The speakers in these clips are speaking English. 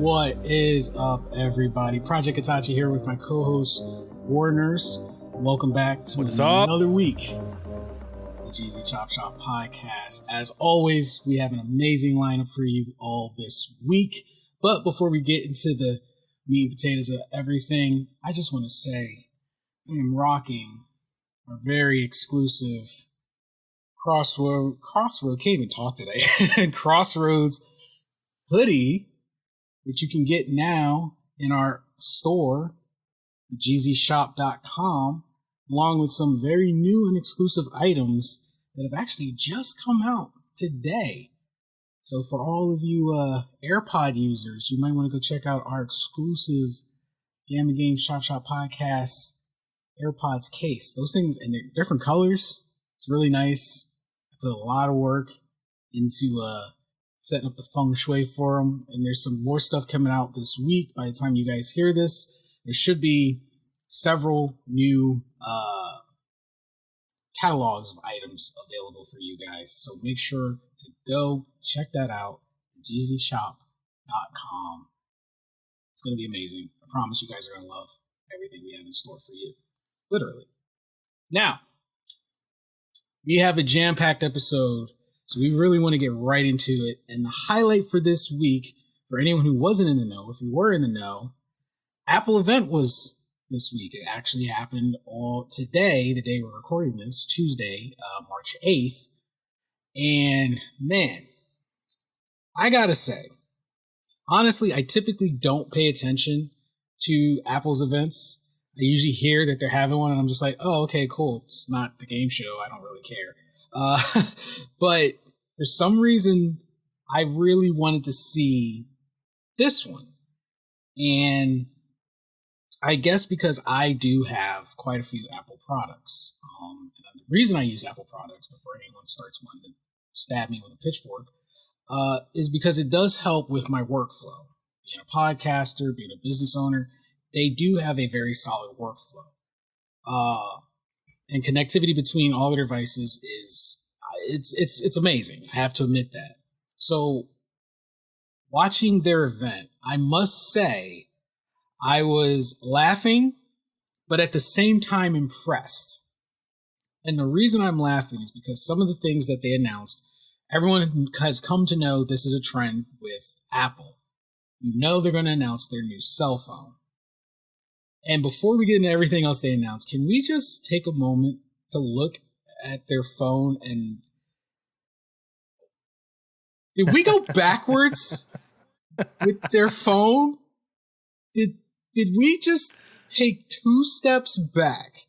What is up, everybody? Project Itachi here with my co-host Warners. Welcome back to another week of the Jeezy Chop Shop podcast. As always, we have an amazing lineup for you all this week. But before we get into the meat and potatoes of everything, I just want to say I am rocking our very exclusive Crossroads, can't even talk today, Crossroads hoodie, which you can get now in our store, thejeezyshop.com, along with some very new and exclusive items that have actually just come out today. So for all of you AirPod users, you might want to go check out our exclusive Gamma Games Chop Shop podcast AirPods case. Those things, and they're different colors. It's really nice. I put a lot of work into setting up the feng shui for them, and there's some more stuff coming out this week. By the time you guys hear this, there should be several new catalogs of items available for you guys. So make sure to go check that out, jeezyshop.com. It's going to be amazing. I promise you guys are going to love everything we have in store for you. Literally. Now, we have a jam-packed episode, so we really want to get right into it. And the highlight for this week, for anyone who wasn't in the know, if you were in the know, Apple event was this week. It actually happened today, the day we're recording this, Tuesday, March 8th. And man, I gotta say, honestly, I typically don't pay attention to Apple's events. I usually hear that they're having one and I'm just like, oh, okay, cool. It's not the game show. I don't really care. But for some reason, I really wanted to see this one. And I guess because I do have quite a few Apple products. And the reason I use Apple products, before anyone starts wanting to stab me with a pitchfork, is because it does help with my workflow. Being a podcaster, being a business owner, they do have a very solid workflow. And connectivity between all their devices it's amazing. I have to admit that. So watching their event, I must say I was laughing, but at the same time impressed. And the reason I'm laughing is because some of the things that they announced, everyone has come to know this is a trend with Apple. You know they're going to announce their new cell phone. And before we get into everything else they announced, can we just take a moment to look at their phone? And did we go backwards with their phone? Did we just take 2 steps back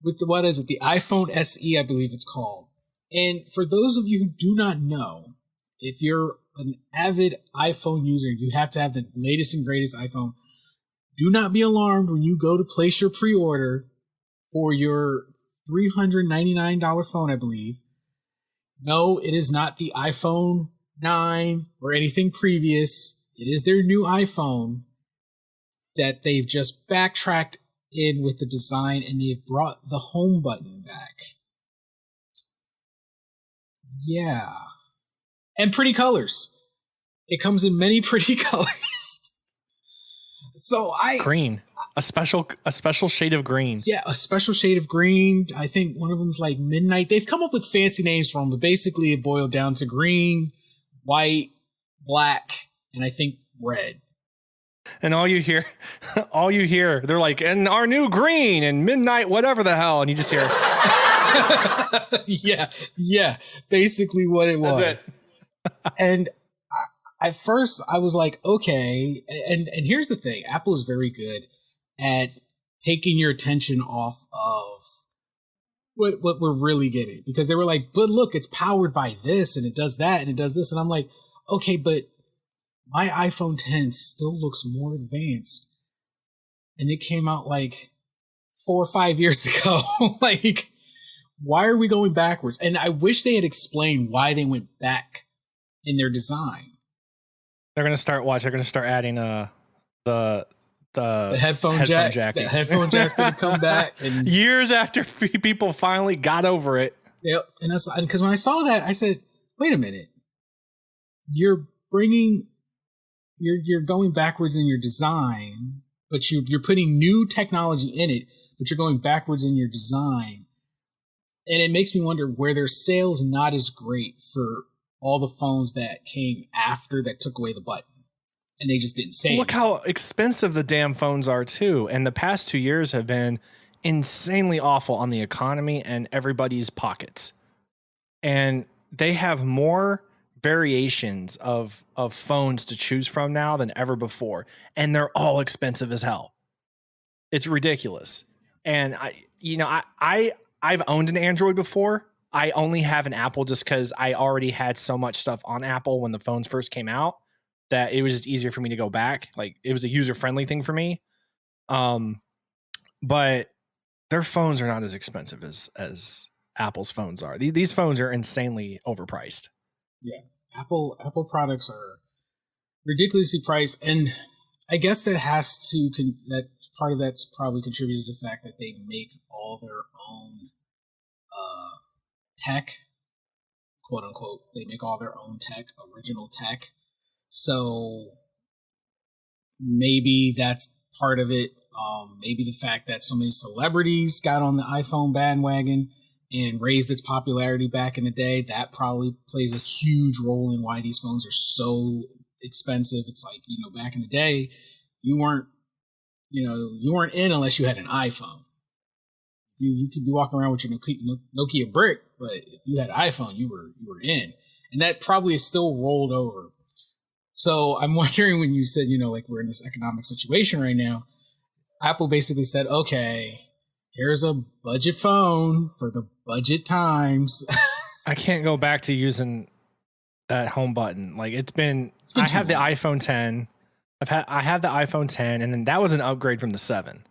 with the iPhone SE, I believe it's called. And for those of you who do not know, if you're an avid iPhone user, you have to have the latest and greatest iPhone. Do not be alarmed when you go to place your pre-order for your $399 phone, I believe. No, it is not the iPhone 9 or anything previous. It is their new iPhone that they've just backtracked in with the design, and they've brought the home button back. Yeah. And pretty colors. It comes in many pretty colors. So green, a special shade of green. Yeah, a special shade of green. I think one of them's like midnight. They've come up with fancy names for them, but basically it boiled down to green, white, black, and I think red. And all you hear, they're like, and our new green and midnight, whatever the hell, and you just hear. yeah, basically what it was. That's it. And at first, I was like, okay. And here's the thing. Apple is very good at taking your attention off of what we're really getting. Because they were like, but look, it's powered by this, and it does that, and it does this. And I'm like, okay, but my iPhone 10 still looks more advanced. And it came out like 4 or 5 years ago. Like, why are we going backwards? And I wish they had explained why they went back in their design. They're going to start adding the headphone jack. The headphone jack's going to come back. And years after people finally got over it. Yeah, and that's because when I saw that, I said, wait a minute. You're bringing you're going backwards in your design, but you're putting new technology in it, but you're going backwards in your design. And it makes me wonder where their sales not as great for all the phones that came after that took away the button. And they just didn't say Look how expensive the damn phones are too. And the past 2 years have been insanely awful on the economy and everybody's pockets. And they have more variations of phones to choose from now than ever before. And they're all expensive as hell. It's ridiculous. And I've owned an Android before. I only have an Apple just because I already had so much stuff on Apple when the phones first came out that it was just easier for me to go back. Like it was a user-friendly thing for me. But their phones are not as expensive as Apple's phones are. These phones are insanely overpriced. Yeah. Apple products are ridiculously priced. And I guess that part of that's probably contributed to the fact that they make all their own tech, quote unquote. They make all their own tech, original tech. So maybe that's part of it. Maybe the fact that so many celebrities got on the iPhone bandwagon and raised its popularity back in the day, that probably plays a huge role in why these phones are so expensive. It's like, back in the day, you weren't in unless you had an iPhone. You could be walking around with your Nokia brick, but if you had an iPhone, you were in. And that probably is still rolled over. So I'm wondering when you said, like we're in this economic situation right now, Apple basically said, okay, here's a budget phone for the budget times. I can't go back to using that home button. Like I have the iPhone 10. I have the iPhone 10 and then that was an upgrade from the 7.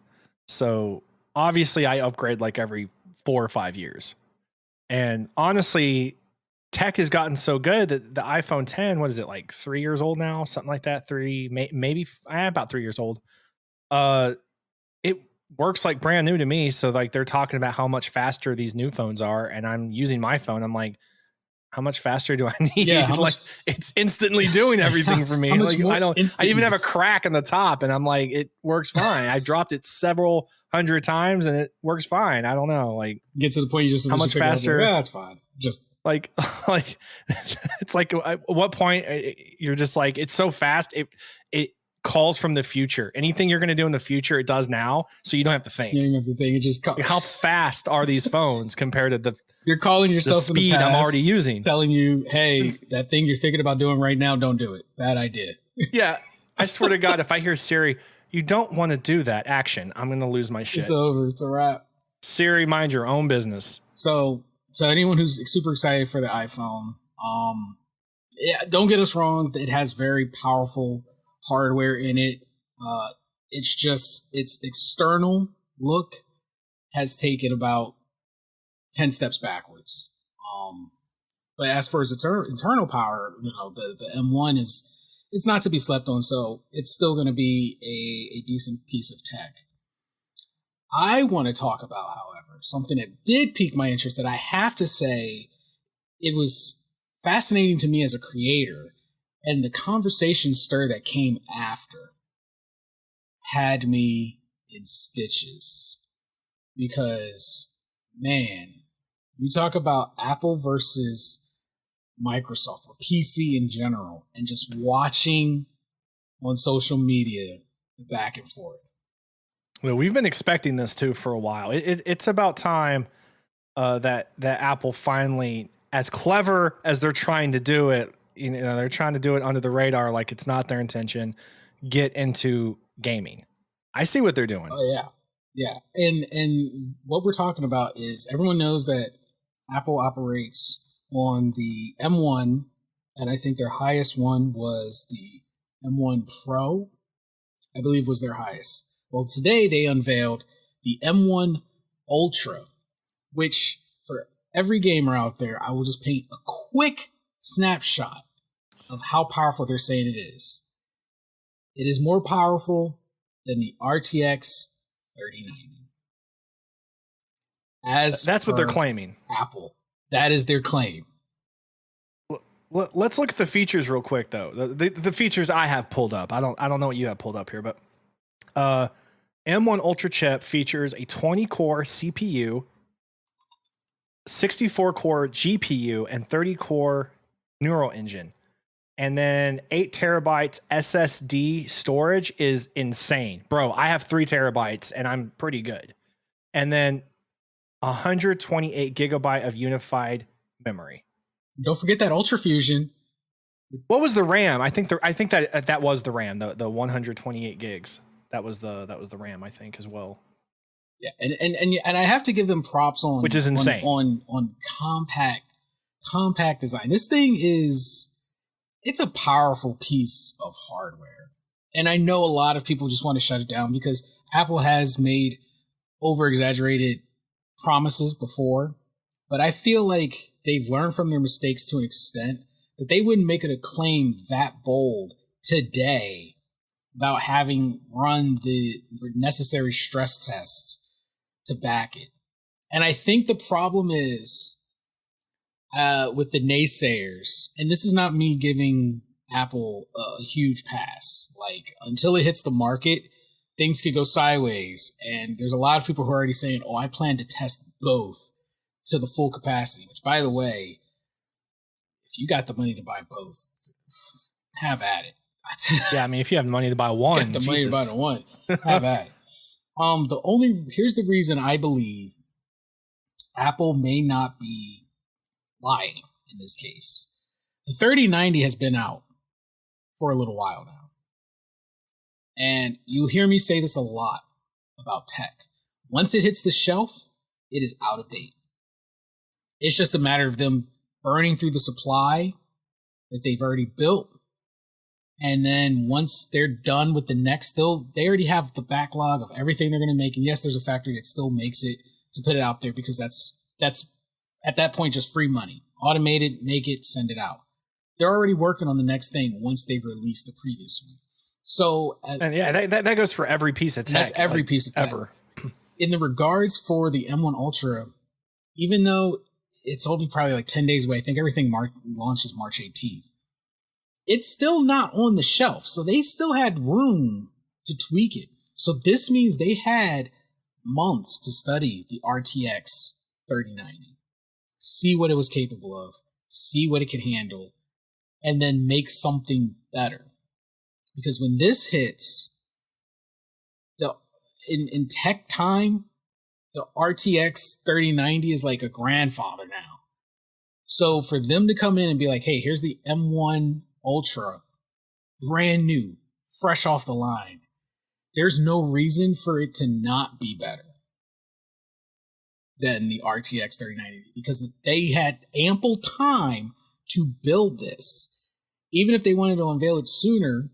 So obviously I upgrade like every 4 or 5 years. And honestly, tech has gotten so good that the iPhone 10, what is it, like 3 years old now? Something like that. Maybe about 3 years old. It works like brand new to me. So like they're talking about how much faster these new phones are. And I'm using my phone. I'm like, how much faster do I need? Yeah, it's instantly doing everything for me. Like I even have a crack in the top and I'm like, it works fine. I dropped it several hundred times and it works fine. I don't know. Like get to the point you just how much faster? Yeah, it's fine. Just like it's like at what point you're just like, it's so fast. It calls from the future. Anything you're going to do in the future, it does now. So you don't have to think. You don't have to think. It just like how fast are these phones compared to you're calling yourself the speed in the past, I'm already using, telling you, hey, that thing you're thinking about doing right now, don't do it. Bad idea. Yeah. I swear to God, if I hear Siri, you don't want to do that action, I'm going to lose my shit. It's over. It's a wrap. Siri, mind your own business. So anyone who's super excited for the iPhone, yeah, don't get us wrong. It has very powerful hardware in it. Its external look has taken about 10 steps backwards. But as far as its internal power, the M1 it's not to be slept on. So it's still going to be a decent piece of tech. I want to talk about, however, something that did pique my interest that I have to say it was fascinating to me as a creator, and the conversation stir that came after had me in stitches. Because, man, you talk about Apple versus Microsoft or PC in general, and just watching on social media the back and forth. Well, we've been expecting this too for a while. It's about time that Apple finally, as clever as they're trying to do it, they're trying to do it under the radar, like it's not their intention, get into gaming. I see what they're doing. Oh yeah. And what we're talking about is everyone knows that Apple operates on the M1, and I think their highest one was the M1 Pro, I believe was their highest. Well, today they unveiled the M1 Ultra, which for every gamer out there, I will just paint a quick snapshot of how powerful they're saying it is. It is more powerful than the RTX 3090. That's what they're claiming. Apple. That is their claim. let's look at the features real quick though. The features I have pulled up. I don't know what you have pulled up here, but M1 Ultra chip features a 20-core CPU, 64-core GPU, and 30-core neural engine. And then 8 terabytes SSD storage is insane. Bro, I have 3 terabytes and I'm pretty good. And then 128 gigabyte of unified memory. Don't forget that Ultra Fusion. What was the RAM? I think that was the RAM, the 128 gigs. That was the RAM, I think, as well. Yeah, and I have to give them props on, which is insane, on compact design. This thing it's a powerful piece of hardware. And I know a lot of people just want to shut it down because Apple has made over-exaggerated promises before, but I feel like they've learned from their mistakes to an extent that they wouldn't make it a claim that bold today without having run the necessary stress test to back it. And I think the problem is with the naysayers, and this is not me giving Apple a huge pass. Like, until it hits the market, things could go sideways. And there's a lot of people who are already saying, oh, I plan to test both to the full capacity, which, by the way, if you got the money to buy both, have at it. Yeah, I mean, if you have money to buy one, have the money to buy the one, have at it. Here's the reason I believe Apple may not be lying in this case. The 3090 has been out for a little while now. And you hear me say this a lot about tech. Once it hits the shelf, it is out of date. It's just a matter of them burning through the supply that they've already built. And then once they're done with the next, they already have the backlog of everything they're going to make. And yes, there's a factory that still makes it to put it out there because that's at that point just free money. Automate it, make it, send it out. They're already working on the next thing once they've released the previous one. So, and yeah, that goes for every piece of tech. That's every piece of tech. Ever. In the regards for the M1 Ultra, even though it's only probably like 10 days away, I think everything launches March 18th. It's still not on the shelf. So they still had room to tweak it. So this means they had months to study the RTX 3090, see what it was capable of, see what it could handle, and then make something better. Because when this hits, in tech time, the RTX 3090 is like a grandfather now. So for them to come in and be like, hey, here's the M1 Ultra, brand new, fresh off the line, there's no reason for it to not be better than the RTX 3090 because they had ample time to build this. Even if they wanted to unveil it sooner,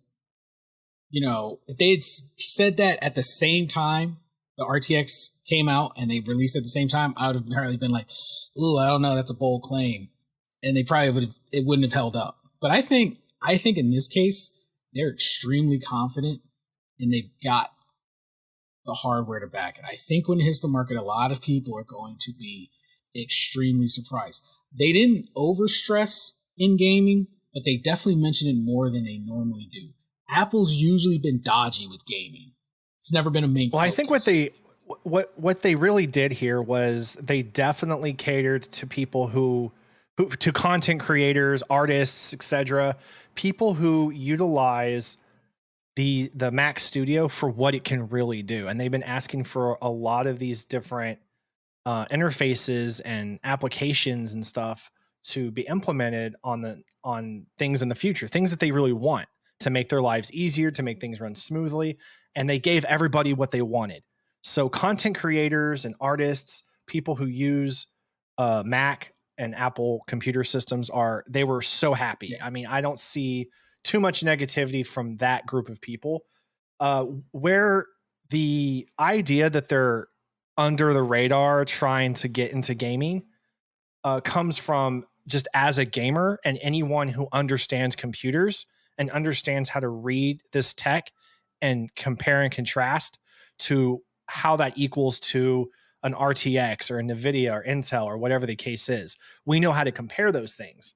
if they had said that at the same time the RTX came out and they released it at the same time, I would have apparently been like, ooh, I don't know, that's a bold claim. And they probably wouldn't have held up. But I think in this case, they're extremely confident and they've got the hardware to back it. I think when it hits the market, a lot of people are going to be extremely surprised. They didn't overstress in gaming, but they definitely mentioned it more than they normally do. Apple's usually been dodgy with gaming. It's never been a main focus. I think what they really did here was they definitely catered to people who to content creators, artists, etc., people who utilize the Mac Studio for what it can really do. And they've been asking for a lot of these different interfaces and applications and stuff to be implemented on things in the future, things that they really want to make their lives easier, to make things run smoothly. And they gave everybody what they wanted. So content creators and artists, people who use Mac and Apple computer systems they were so happy. Yeah. I mean, I don't see too much negativity from that group of people. Where the idea that they're under the radar trying to get into gaming comes from just as a gamer and anyone who understands computers and understands how to read this tech and compare and contrast to how that equals to an RTX or a NVIDIA or Intel or whatever the case is. We know how to compare those things.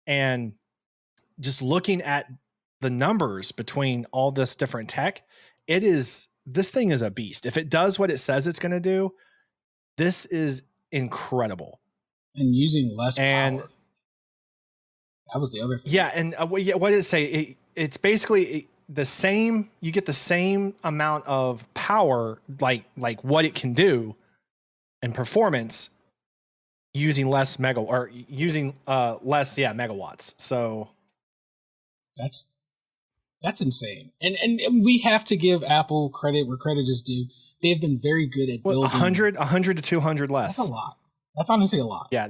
And just looking at the numbers between all this different tech, this thing is a beast. If it does what it says it's going to do, this is incredible. And using less power. That was the other thing. Yeah. And what did it say? It's basically the same. You get the same amount of power, like what it can do and performance using less megawatts. So that's insane. And we have to give Apple credit where credit is due. They've been very good at building 100 to 200 less. That's a lot. That's honestly a lot. Yeah,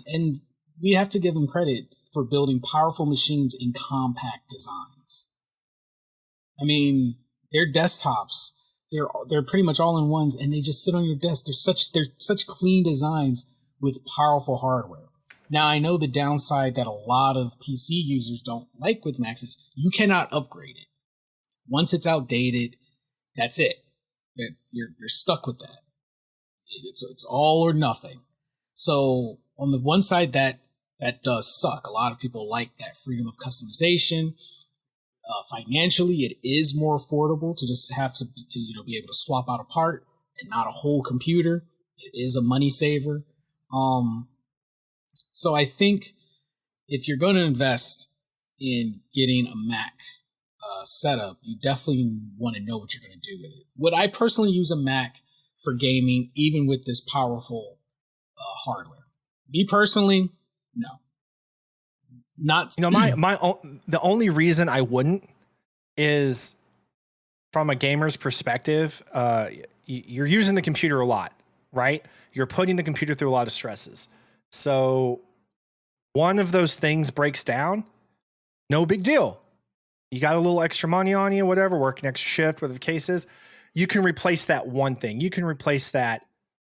and we have to give them credit for building powerful machines in compact designs. I mean, their desktops, they're pretty much all in ones, and they just sit on your desk. They're such clean designs with powerful hardware. Now, I know the downside that a lot of PC users don't like with Macs is you cannot upgrade it. Once it's outdated, that's it. You're stuck with that. It's all or nothing. So on the one side, that does suck. A lot of people like that freedom of customization. Financially, it is more affordable to just have to be able to swap out a part and not a whole computer. It is a money saver. So I think if you're going to invest in getting a Mac setup, you definitely want to know what you're going to do with it. Would I personally use a Mac for gaming, even with this powerful hardware? Me personally, no. Not the only reason I wouldn't is from a gamer's perspective. You're using the computer a lot, right? You're putting the computer through a lot of stresses. So one of those things breaks down, no big deal. You got a little extra money on you, whatever, working extra shift, whatever the case is. You can replace that one thing. You can replace that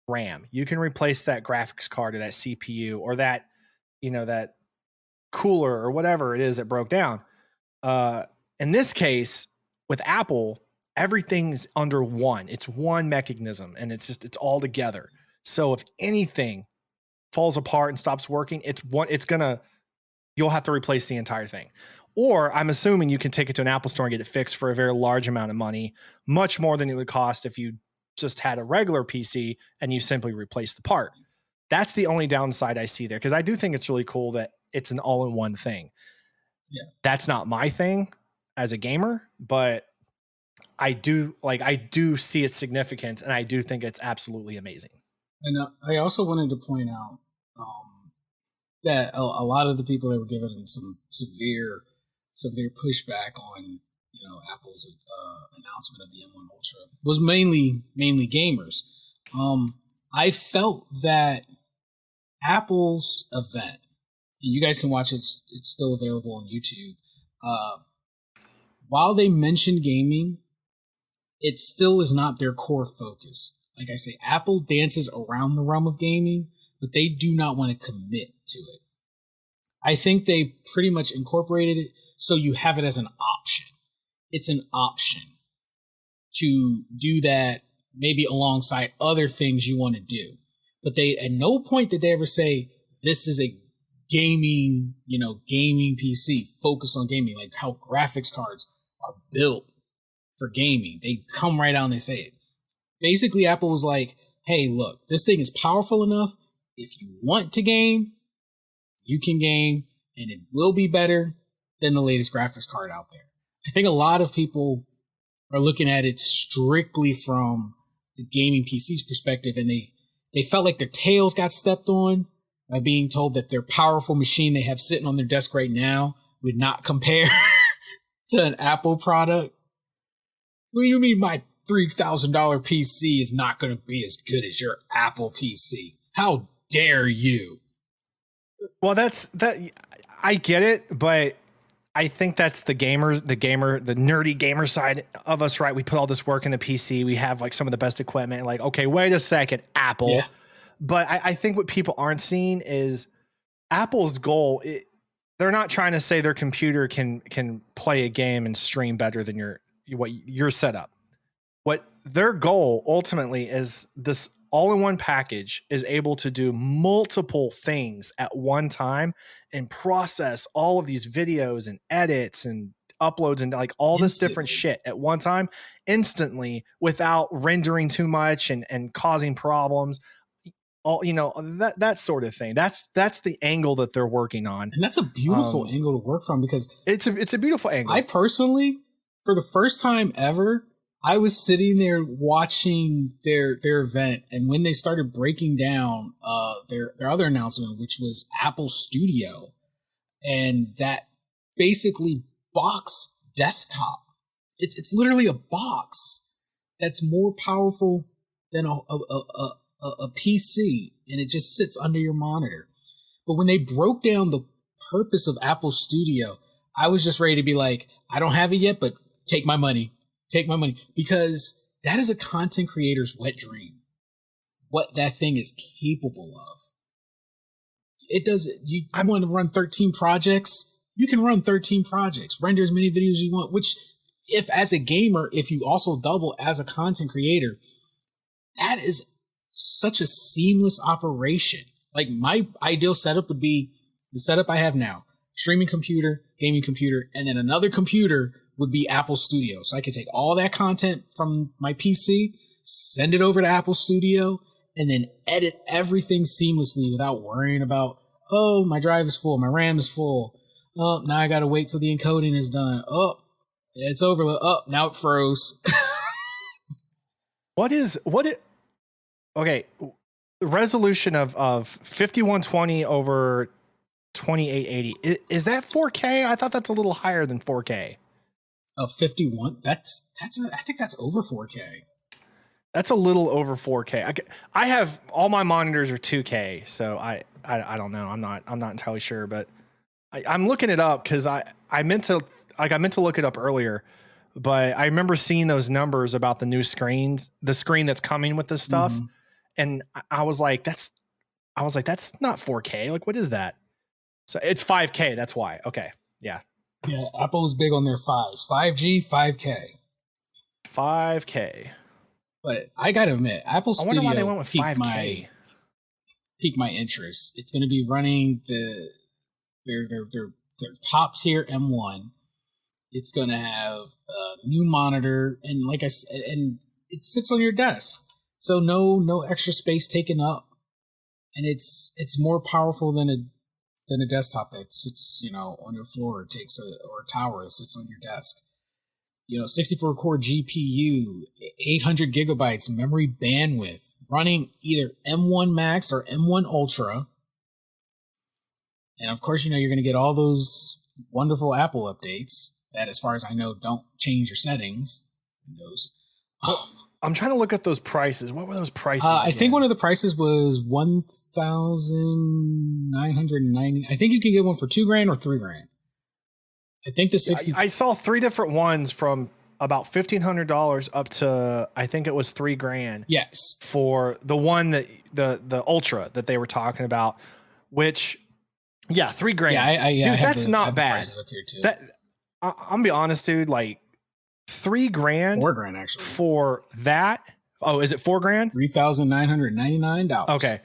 RAM. You can replace that graphics card or that CPU or that, that cooler or whatever it is that broke down. In this case, with Apple, everything's under one. It's one mechanism, and it's all together. So if anything falls apart and stops working, you'll have to replace the entire thing. Or I'm assuming you can take it to an Apple store and get it fixed for a very large amount of money, much more than it would cost if you just had a regular PC and you simply replace the part. That's the only downside I see there, because I do think it's really cool that it's an all-in-one thing. Yeah. That's not my thing as a gamer, but I do see its significance, and I do think it's absolutely amazing. And I also wanted to point out that a lot of the people that were given some severe pushback on Apple's announcement of the M1 Ultra was mainly gamers. I felt that Apple's event, and you guys can watch it, it's still available on YouTube. While they mentioned gaming, it still is not their core focus. Like I say, Apple dances around the realm of gaming, but they do not want to commit to it. I think they pretty much incorporated it so you have it as an option. It's an option to do that maybe alongside other things you want to do. But they, at no point did they ever say, this is a gaming PC, focus on gaming, like how graphics cards are built for gaming. They come right out and they say it. Basically, Apple was like, hey, look, this thing is powerful enough. If you want to game, you can game, and it will be better than the latest graphics card out there. I think a lot of people are looking at it strictly from the gaming PC's perspective, and they felt like their tails got stepped on by being told that their powerful machine they have sitting on their desk right now would not compare to an Apple product. What do you mean my $3,000 PC is not going to be as good as your Apple PC? How dare you? Well, I get it, but I think that's the nerdy gamer side of us, right? We put all this work in the PC. We have like some of the best equipment. Like, okay, wait a second, Apple. Yeah. But I think what people aren't seeing is Apple's goal. They're not trying to say their computer can play a game and stream better than your setup. What their goal ultimately is this all-in-one package is able to do multiple things at one time and process all of these videos and edits and uploads and like all this different shit at one time instantly without rendering too much and causing problems. All, you know, that sort of thing. That's the angle that they're working on. And that's a beautiful angle to work from, because it's a beautiful angle. I personally, for the first time ever, I was sitting there watching their event, and when they started breaking down their other announcement, which was Apple Studio, and that basically box desktop. It's literally a box that's more powerful than a PC, and it just sits under your monitor. But when they broke down the purpose of Apple Studio, I was just ready to be like, I don't have it yet, but take my money, because that is a content creator's wet dream. What that thing is capable of. It does. I want to run 13 projects. You can run 13 projects, render as many videos as you want, which if as a gamer, if you also double as a content creator, that is such a seamless operation. Like my ideal setup would be the setup I have now: streaming computer, gaming computer, and then another computer would be Apple Studio. So I could take all that content from my PC, send it over to Apple Studio, and then edit everything seamlessly without worrying about, oh, my drive is full, my RAM is full. Oh, now I got to wait till the encoding is done. Oh, it's over. Oh, now it froze. Okay, the resolution of 5120 over 2880, is that 4K? I thought that's a little higher than 4K. 51? I think that's over 4K. That's a little over 4K. I have all my monitors are 2K, so I don't know. I'm not entirely sure, but I'm looking it up because I meant to look it up earlier, but I remember seeing those numbers about the new screens, the screen that's coming with this stuff, and I was like, that's not 4K. Like, what is that? So it's 5K. That's why. Okay, yeah. Yeah, Apple's big on their 5G, 5K. 5K. But I gotta admit, Apple Studio, I wonder why they went with 5K. Piqued my interest. It's going to be running their top tier M1. It's going to have a new monitor, and like I said, and it sits on your desk, so no extra space taken up, and it's more powerful than a desktop that sits on your floor, or a tower that sits on your desk. 64 core GPU, 800 gigabytes memory bandwidth, running either M1 Max or M1 Ultra. And of course, you're going to get all those wonderful Apple updates that, as far as I know, don't change your settings. Windows. I'm trying to look at those prices. What were those prices? I think one of the prices was $1,990. I think you can get one for $2,000 or $3,000. I think the 60. I saw three different ones from about $1,500 up to, I think it was $3,000. Yes. For the one that the Ultra that they were talking about, which, yeah, $3,000. Yeah, dude, that's not bad. Up here too. I'm gonna be honest, dude. Like $3,000, $4,000 actually for that. Oh, is it $4,000? $3,999. Okay.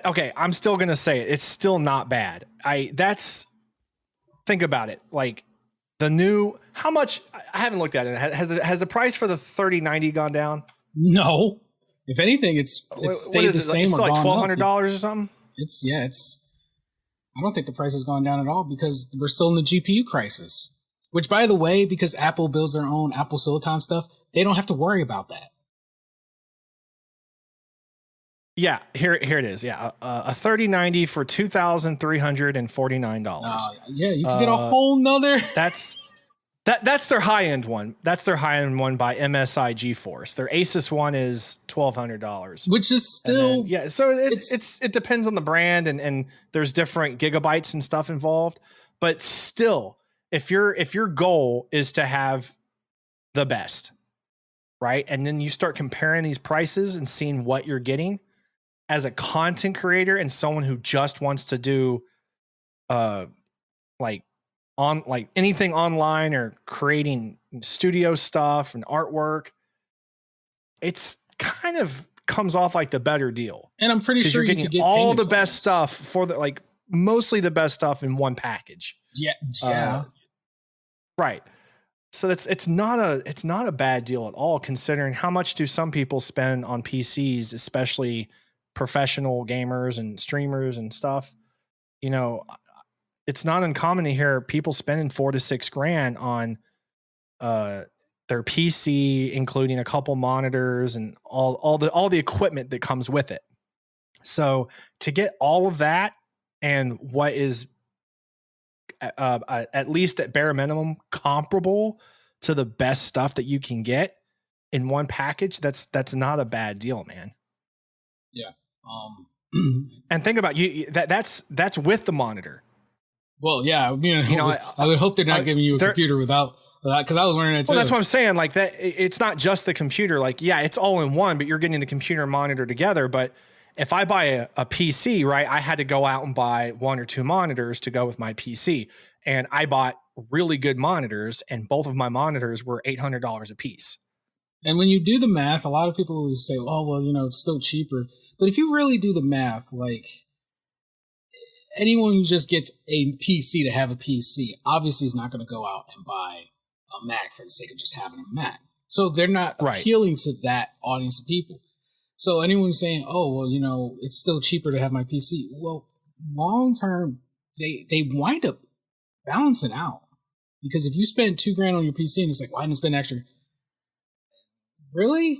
Okay. I'm still gonna say it. It's still not bad. Think about it. Like the new, how much? I haven't looked at it. Has the price for the 3090 gone down? No. If anything, it's stayed the same. It's or like gone $1,200 or something. It's. I don't think the price has gone down at all because we're still in the GPU crisis. Which, by the way, because Apple builds their own Apple Silicon stuff, they don't have to worry about that. Yeah, here it is. Yeah, a 3090 for $2,349. Yeah, you can get a whole nother. That's their high end one. That's their high end one by MSI GeForce. Their Asus one is $1,200, which is still So it depends on the brand and there's different gigabytes and stuff involved. But still, if your goal is to have the best, right, and then you start comparing these prices and seeing what you're getting. As a content creator and someone who just wants to do like anything online or creating studio stuff and artwork, it's kind of comes off like the better deal. And I'm pretty sure you're getting all the best stuff for the, like, mostly the best stuff in one package. Yeah. Right. So it's not a bad deal at all, considering how much do some people spend on PCs, especially professional gamers and streamers and stuff. You know, it's not uncommon to hear people spending $4,000 to $6,000 on their PC, including a couple monitors and all the equipment that comes with it. So to get all of that and what is at least at bare minimum comparable to the best stuff that you can get in one package, that's not a bad deal, man. Yeah. And think about that's with the monitor. Well, yeah, I mean, I would hope they're not giving you a computer without, because I was learning it too. Well, that's what I'm saying. Like that, it's not just the computer. Like, yeah, it's all in one, but you're getting the computer and monitor together. But if I buy a PC, right, I had to go out and buy 1 or 2 monitors to go with my PC. And I bought really good monitors, and both of my monitors were $800 a piece. And when you do the math, a lot of people will say, oh, well, it's still cheaper. But if you really do the math, like, anyone who just gets a PC to have a PC obviously is not going to go out and buy a Mac for the sake of just having a Mac. So they're not appealing to that audience of people. So anyone saying, oh, well, it's still cheaper to have my PC. Well, long term, they wind up balancing out. Because if you spend $2,000 on your PC and it's like, why didn't I spend extra? Really?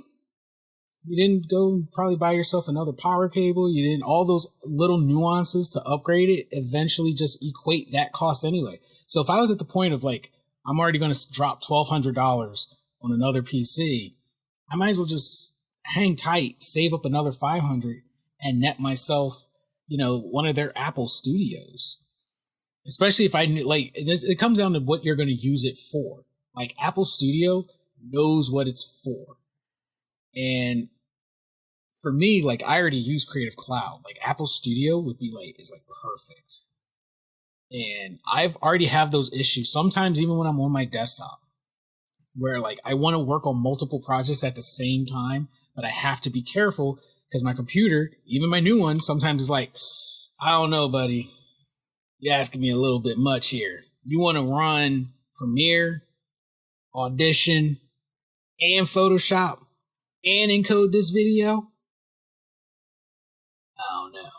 You didn't go probably buy yourself another power cable. You didn't, all those little nuances to upgrade it eventually just equate that cost anyway. So if I was at the point of like, I'm already going to drop $1,200 on another PC, I might as well just hang tight, save up another $500 and net myself, one of their Apple Studios. Especially if I like, it comes down to what you're going to use it for. Like Apple Studio knows what it's for. And for me, like I already use Creative Cloud. Like Apple Studio is perfect. And I've already have those issues. Sometimes even when I'm on my desktop, where like I want to work on multiple projects at the same time, but I have to be careful because my computer, even my new one, sometimes is like, I don't know, buddy. You're asking me a little bit much here. You want to run Premiere, Audition, and Photoshop and encode this video? I don't know.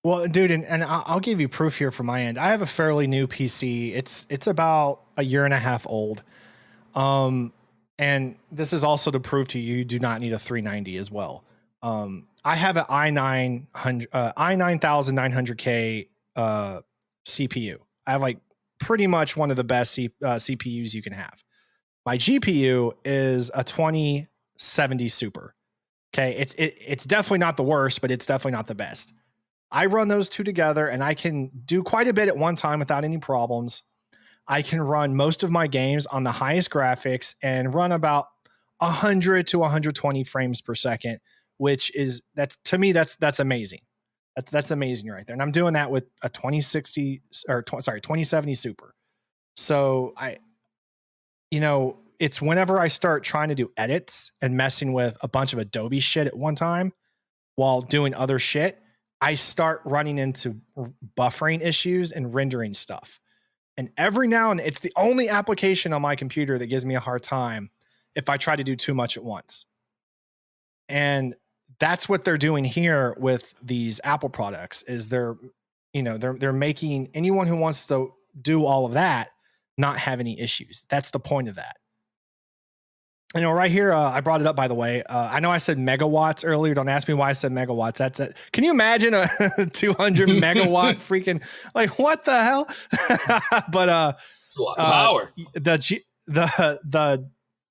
Well, dude, and I'll give you proof here from my end. I have a fairly new PC. It's about a year and a half old. And this is also to prove to you do not need a 390 as well. I have an i9900K CPU. I have like pretty much one of the best CPUs you can have. My GPU is a 2070 Super. Okay, it's definitely not the worst, but it's definitely not the best. I run those two together and I can do quite a bit at one time without any problems. I can run most of my games on the highest graphics and run about 100 to 120 frames per second, which is, to me, that's amazing. That's amazing right there. And I'm doing that with a 2070 Super. So it's whenever I start trying to do edits and messing with a bunch of Adobe shit at one time while doing other shit, I start running into buffering issues and rendering stuff. And every now and then, it's the only application on my computer that gives me a hard time if I try to do too much at once. And that's what they're doing here with these Apple products is they're making anyone who wants to do all of that not have any issues. That's the point of that. Right here, I brought it up, by the way. I know I said megawatts earlier. Don't ask me why I said megawatts. That's it. Can you imagine a 200 megawatt freaking, like, what the hell? But it's a lot of power. The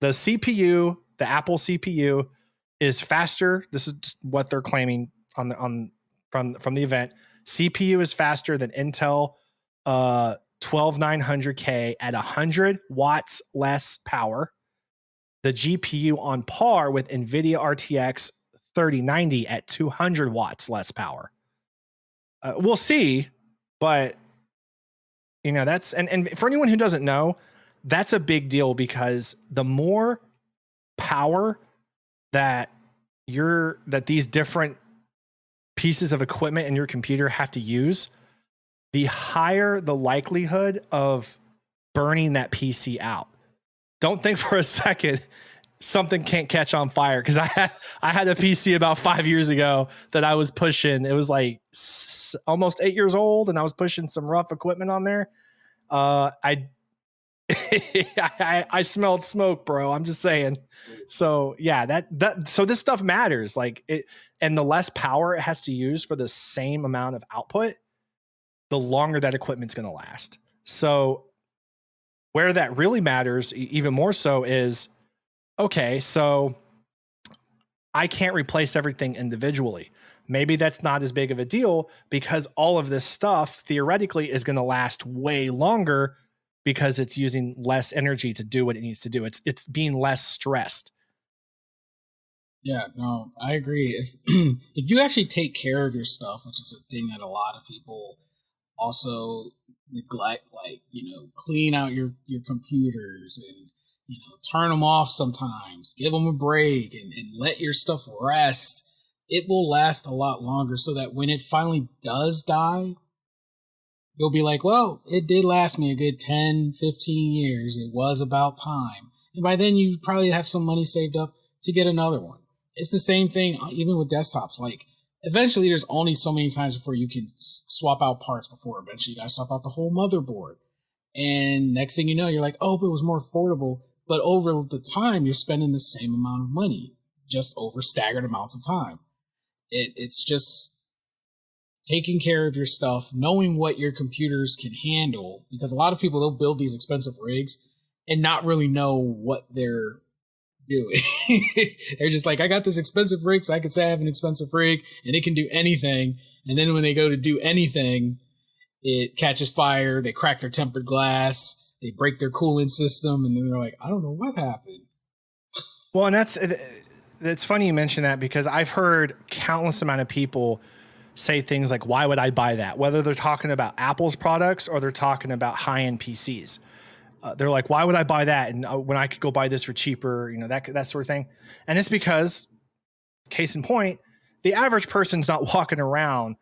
CPU, the Apple CPU is faster. This is just what they're claiming from the event. CPU is faster than Intel 12900K at 100 watts less power. The GPU on par with NVIDIA RTX 3090 at 200 watts less power. We'll see, but that's, and for anyone who doesn't know, that's a big deal because the more power that, these different pieces of equipment in your computer have to use, the higher the likelihood of burning that PC out. Don't think for a second something can't catch on fire, because I had a PC about 5 years ago that I was pushing. It was like almost 8 years old, and I was pushing some rough equipment on there. I smelled smoke, bro. I'm just saying. So yeah, so this stuff matters. Like it, and the less power it has to use for the same amount of output, the longer that equipment's going to last. So where that really matters even more so is, okay, so I can't replace everything individually. Maybe that's not as big of a deal, because all of this stuff theoretically is going to last way longer because it's using less energy to do what it needs to do. It's being less stressed. Yeah, no, I agree. If you actually take care of your stuff, which is a thing that a lot of people also neglect, like, clean out your computers and, turn them off sometimes, give them a break, and let your stuff rest, it will last a lot longer, so that when it finally does die, you'll be like, well, it did last me a good 10, 15 years. It was about time. And by then you probably have some money saved up to get another one. It's the same thing even with desktops. Like, eventually there's only so many times before you can swap out parts before eventually you got to swap out the whole motherboard. And next thing you know, you're like, oh, but it was more affordable. But over the time, you're spending the same amount of money, just over staggered amounts of time. It's just taking care of your stuff, knowing what your computers can handle, because a lot of people, they'll build these expensive rigs and not really know what they're doing. They're just like, I got this expensive rig, so I could say I have an expensive rig and it can do anything. And then when they go to do anything, it catches fire, they crack their tempered glass, they break their cooling system, and then they're like, I don't know what happened. Well, and that's funny you mention that, because I've heard countless amount of people say things like, why would I buy that? Whether they're talking about Apple's products or they're talking about high-end PCs. They're like, why would I buy that? And when I could go buy this for cheaper, that sort of thing. And it's because, case in point, the average person's not walking around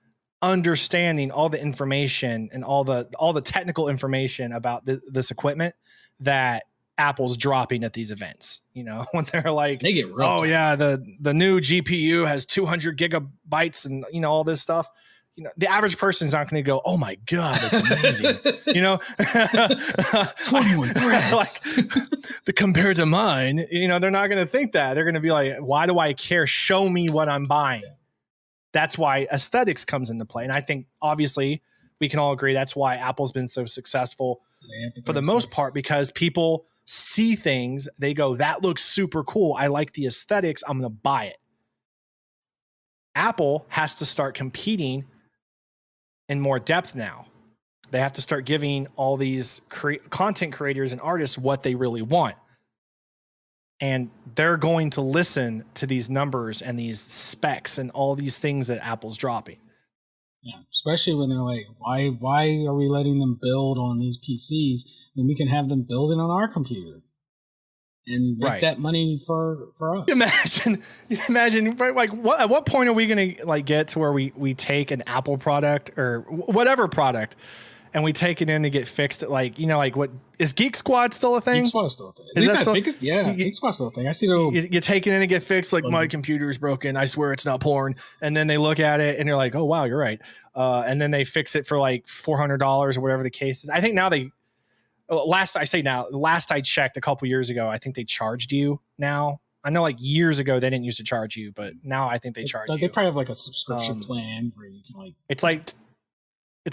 understanding all the information and all the technical information about this equipment that Apple's dropping at these events. When they're like, they get real time. Yeah, the new GPU has 200 gigabytes and all this stuff. The average person's not going to go, oh my God, that's amazing. 21 threads. Compared to mine, they're not going to think that. They're going to be like, why do I care? Show me what I'm buying. That's why aesthetics comes into play. And I think obviously we can all agree that's why Apple's been so successful for the most part, because people see things, they go, that looks super cool. I like the aesthetics. I'm going to buy it. Apple has to start competing in more depth now. They have to start giving all these content creators and artists what they really want. And they're going to listen to these numbers and these specs and all these things that Apple's dropping. Yeah, especially when they're like, why are we letting them build on these PCs when we can have them build it on our computer and make that money for us? Imagine, like, at what point are we going to get to where we take an Apple product or whatever product and we take it in to get fixed at, what is Geek Squad still a thing? Geek Squad still a thing. At least I think it's, Geek Squad still a thing. I see you take it in to get fixed, like, my computer is broken, I swear it's not porn. And then they look at it and they're like, oh wow, you're right. And then they fix it for like $400 or whatever the case is. I think now last I checked a couple years ago, I think they charged you now. I know, like, years ago they didn't used to charge you, but now I think they charge you. They probably have like a subscription plan where you can it's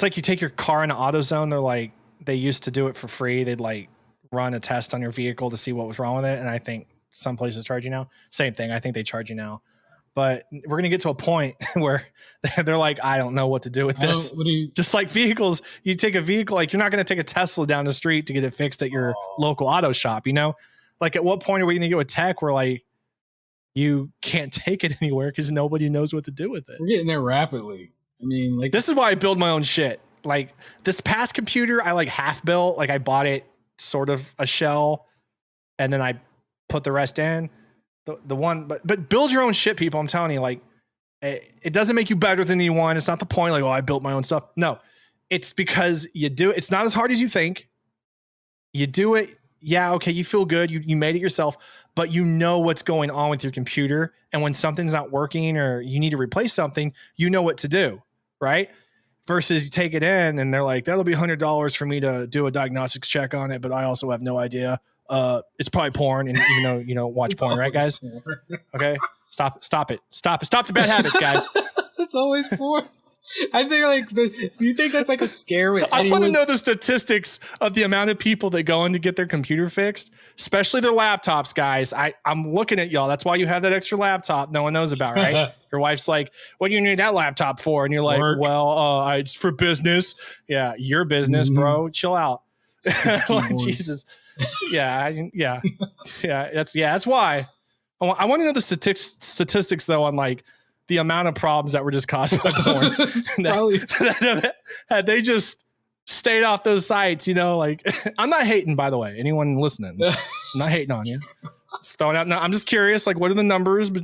like you take your car into AutoZone. They're like, they used to do it for free. They'd like run a test on your vehicle to see what was wrong with it. And I think some places charge you now. Same thing. I think they charge you now. But we're going to get to a point where they're like, I don't know what to do with this. Just like vehicles, you take a vehicle, like, you're not going to take a Tesla down the street to get it fixed at your local auto shop, Like, at what point are we going to get with tech where, like, you can't take it anywhere because nobody knows what to do with it? We're getting there rapidly. I mean, like, this is why I build my own shit. Like, this past computer, I like half built. Like, I bought it sort of a shell and then I put the rest in. the one, but build your own shit, people. I'm telling you, like, it doesn't make you better than anyone. It's not the point. Like, oh, I built my own stuff. No, it's because you do it. It's not as hard as you think. You do it. Yeah. Okay. You feel good. You made it yourself, but you know what's going on with your computer. And when something's not working or you need to replace something, you know what to do. Right. Versus you take it in and they're like, that'll be $100 for me to do a diagnostics check on it. But I also have no idea. It's probably porn. And even though, watch porn, right, guys? Porn. Okay. Stop it. Stop the bad habits, guys. It's always porn. I think do you think that's like a scare with anyone? I want to know the statistics of the amount of people that go in to get their computer fixed, especially their laptops, guys. I'm looking at y'all. That's why you have that extra laptop no one knows about, right? Your wife's like, what do you need that laptop for? And you're like, well, it's for business. Yeah, your business, bro. Chill out. Like, Jesus. Yeah. That's why. I want to know the statistics though on like the amount of problems that were just caused by porn. Had they just stayed off those sites, like I'm not hating, by the way, anyone listening, I'm not hating on you. Just throwing out. No, I'm just curious, like what are the numbers, but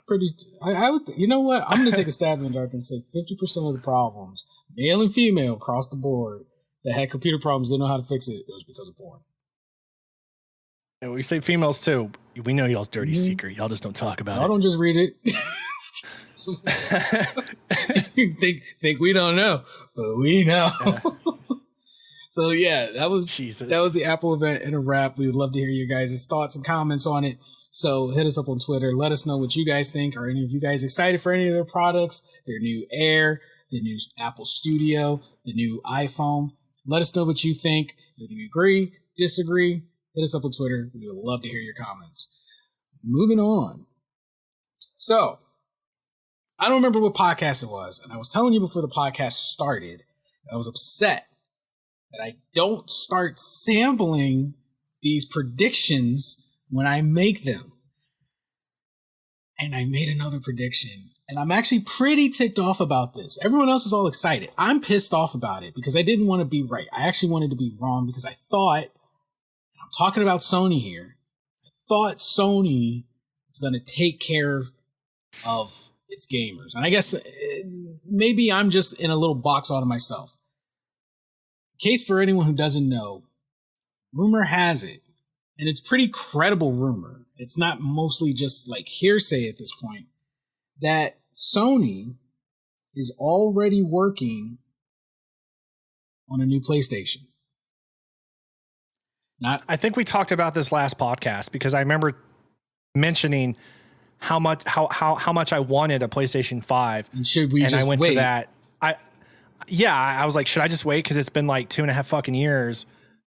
pretty, I would, you know what? I'm going to take a stab in the dark and say 50% of the problems, male and female across the board that had computer problems, didn't know how to fix it. It was because of porn. And we say females too. We know y'all's dirty secret. Y'all just don't talk about it. I don't just read it. think we don't know, but we know. Yeah. So yeah, that was the Apple event in a wrap. We would love to hear your guys' thoughts and comments on it. So hit us up on Twitter. Let us know what you guys think. Are any of you guys excited for any of their products? Their new Air, the new Apple Studio, the new iPhone. Let us know what you think. Whether you agree, disagree, hit us up on Twitter. We would love to hear your comments. Moving on. So, I don't remember what podcast it was, and I was telling you before the podcast started that I was upset that I don't start sampling these predictions when I make them. And I made another prediction, and I'm actually pretty ticked off about this. Everyone else is all excited. I'm pissed off about it because I didn't want to be right. I actually wanted to be wrong because I thought, I'm talking about Sony here, I thought Sony was going to take care of its gamers. And I guess maybe I'm just in a little box all to myself. In case for anyone who doesn't know, rumor has it, and it's pretty credible rumor, it's not mostly just like hearsay at this point, that Sony is already working on a new PlayStation. I think we talked about this last podcast because I remember mentioning how much I wanted a PlayStation 5. And should we just went wait? To that. I was like, should I just wait? Because it's been like 2.5 fucking years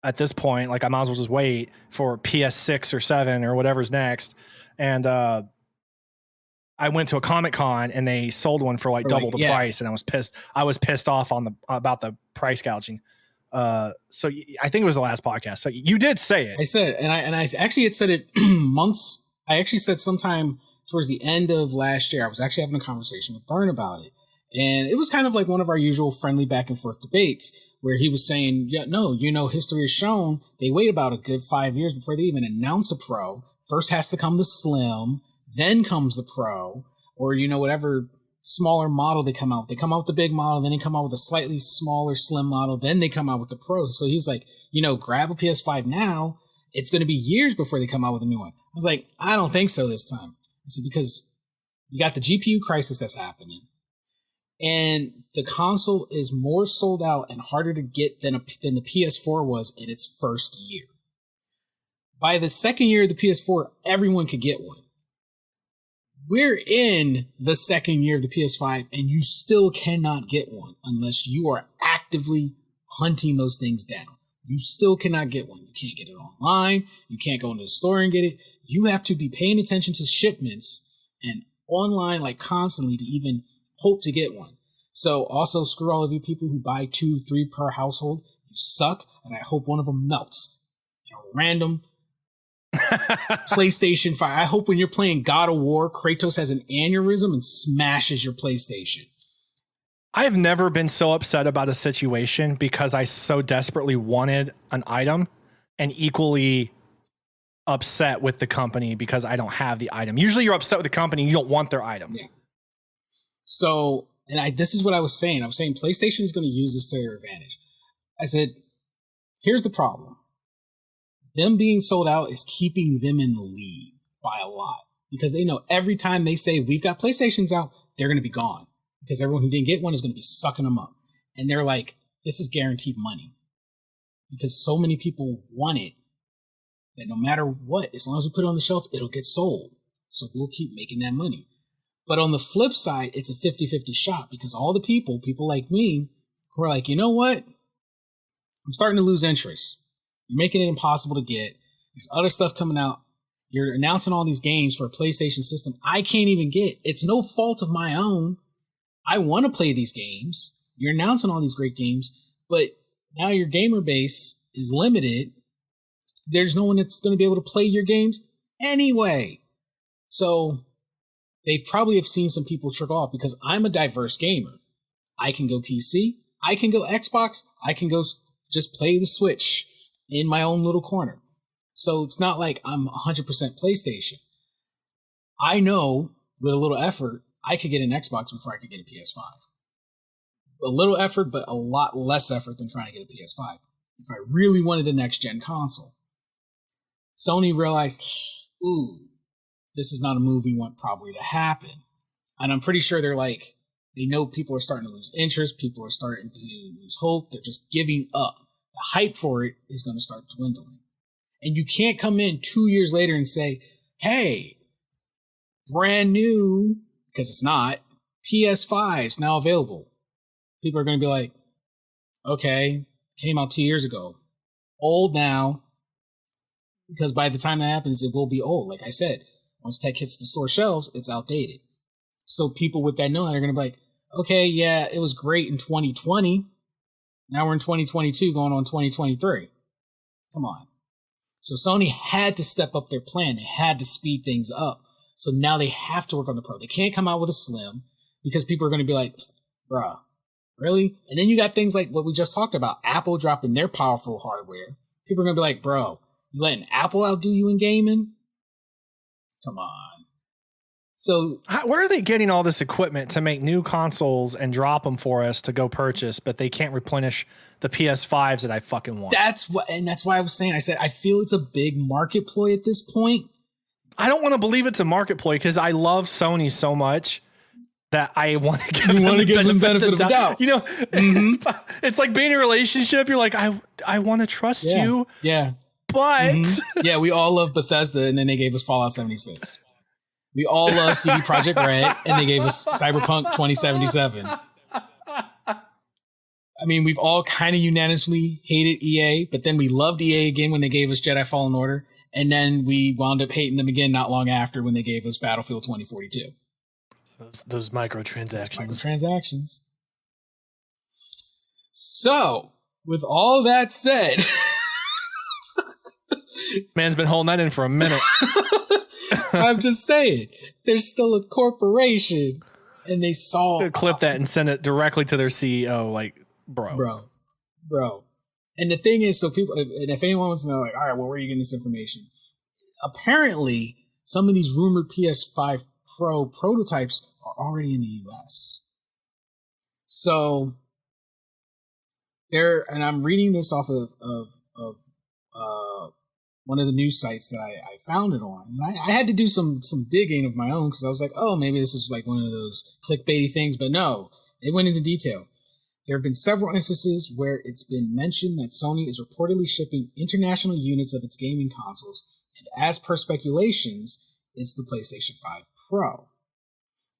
at this point. Like I might as well just wait for PS6 or 7 or whatever's next. And I went to a Comic-Con and they sold one for like double the price, and I was pissed. I was pissed off about the price gouging. So I think it was the last podcast. So you did say it. I said, and I actually had said it months. I actually said sometime towards the end of last year, I was actually having a conversation with Byrne about it. And it was kind of like one of our usual friendly back and forth debates where he was saying, history has shown they wait about a good 5 years before they even announce a Pro. First has to come the Slim, then comes the Pro, or, whatever smaller model they come out. They come out with the big model, then they come out with a slightly smaller slim model, then they come out with the Pro. So he's like, grab a PS5 now. It's going to be years before they come out with a new one. I was like, I don't think so this time. I said, because you got the GPU crisis that's happening, and the console is more sold out and harder to get than the PS4 was in its first year. By the second year of the PS4, everyone could get one. We're in the second year of the PS5, and you still cannot get one unless you are actively hunting those things down. You still cannot get one. You can't get it online. You can't go into the store and get it. You have to be paying attention to shipments and online like constantly to even hope to get one. So also screw all of you people who buy 2, 3 per household. You suck, and I hope one of them melts. A random PlayStation 5. I hope when you're playing God of War, Kratos has an aneurysm and smashes your PlayStation. I have never been so upset about a situation because I so desperately wanted an item and equally upset with the company because I don't have the item. Usually you're upset with the company. You don't want their item. Yeah. So, this is what I was saying. I was saying PlayStation is going to use this to their advantage. I said, here's the problem. Them being sold out is keeping them in the lead by a lot, because they know every time they say we've got PlayStations out, they're going to be gone, because everyone who didn't get one is going to be sucking them up. And they're like, this is guaranteed money, because so many people want it that no matter what, as long as we put it on the shelf, it'll get sold. So we'll keep making that money. But on the flip side, it's a 50-50 shot, because all the people like me, who are like, you know what? I'm starting to lose interest. You're making it impossible to get. There's other stuff coming out. You're announcing all these games for a PlayStation system I can't even get. It's no fault of my own. I want to play these games. You're announcing all these great games, but now your gamer base is limited. There's no one that's going to be able to play your games anyway. So they probably have seen some people trickle off, because I'm a diverse gamer. I can go PC. I can go Xbox. I can go just play the Switch in my own little corner. So it's not like I'm 100% PlayStation. I know with a little effort, I could get an Xbox before I could get a PS5. A little effort, but a lot less effort than trying to get a PS5 if I really wanted a next-gen console. Sony realized, ooh, this is not a move we want probably to happen. And I'm pretty sure they're like, they know people are starting to lose interest. People are starting to lose hope. They're just giving up. The hype for it is going to start dwindling. And you can't come in 2 years later and say, hey, brand new, because it's not, PS5's now available. People are going to be like, okay, came out 2 years ago. Old now. Because by the time that happens, it will be old. Like I said, once tech hits the store shelves, it's outdated. So people with that knowing are going to be like, okay, yeah, it was great in 2020. Now we're in 2022 going on 2023. Come on. So Sony had to step up their plan. They had to speed things up. So now they have to work on the Pro. They can't come out with a Slim, because people are going to be like, bruh, really? And then you got things like what we just talked about. Apple dropping their powerful hardware. People are going to be like, bro, you letting Apple outdo you in gaming? Come on. So where are they getting all this equipment to make new consoles and drop them for us to go purchase, but they can't replenish the PS5s that I fucking want? That's why I was saying, I said, I feel it's a big market ploy at this point. I don't want to believe it's a market ploy, because I love Sony so much that I want to give them benefit of the doubt. You know, it's like being in a relationship. You're like, I want to trust you. Yeah. But yeah, we all love Bethesda, and then they gave us Fallout 76. We all love CD Projekt Red, and they gave us Cyberpunk 2077. I mean, we've all kind of unanimously hated EA, but then we loved EA again when they gave us Jedi Fallen Order, and then we wound up hating them again not long after when they gave us Battlefield 2042. Those microtransactions. So, with all that said, man's been holding that in for a minute. I'm just saying, there's still a corporation, and they saw clip that and send it directly to their CEO. Like, bro. And the thing is, so people, and if anyone wants to know, like, all right, well, where are you getting this information? Apparently, some of these rumored PS5 Pro prototypes are already in the US. So and I'm reading this off of one of the news sites that I found it on. And I had to do some digging of my own, because I was like, oh, maybe this is like one of those clickbaity things. But no, it went into detail. There have been several instances where it's been mentioned that Sony is reportedly shipping international units of its gaming consoles. And as per speculations, it's the PlayStation 5 Pro.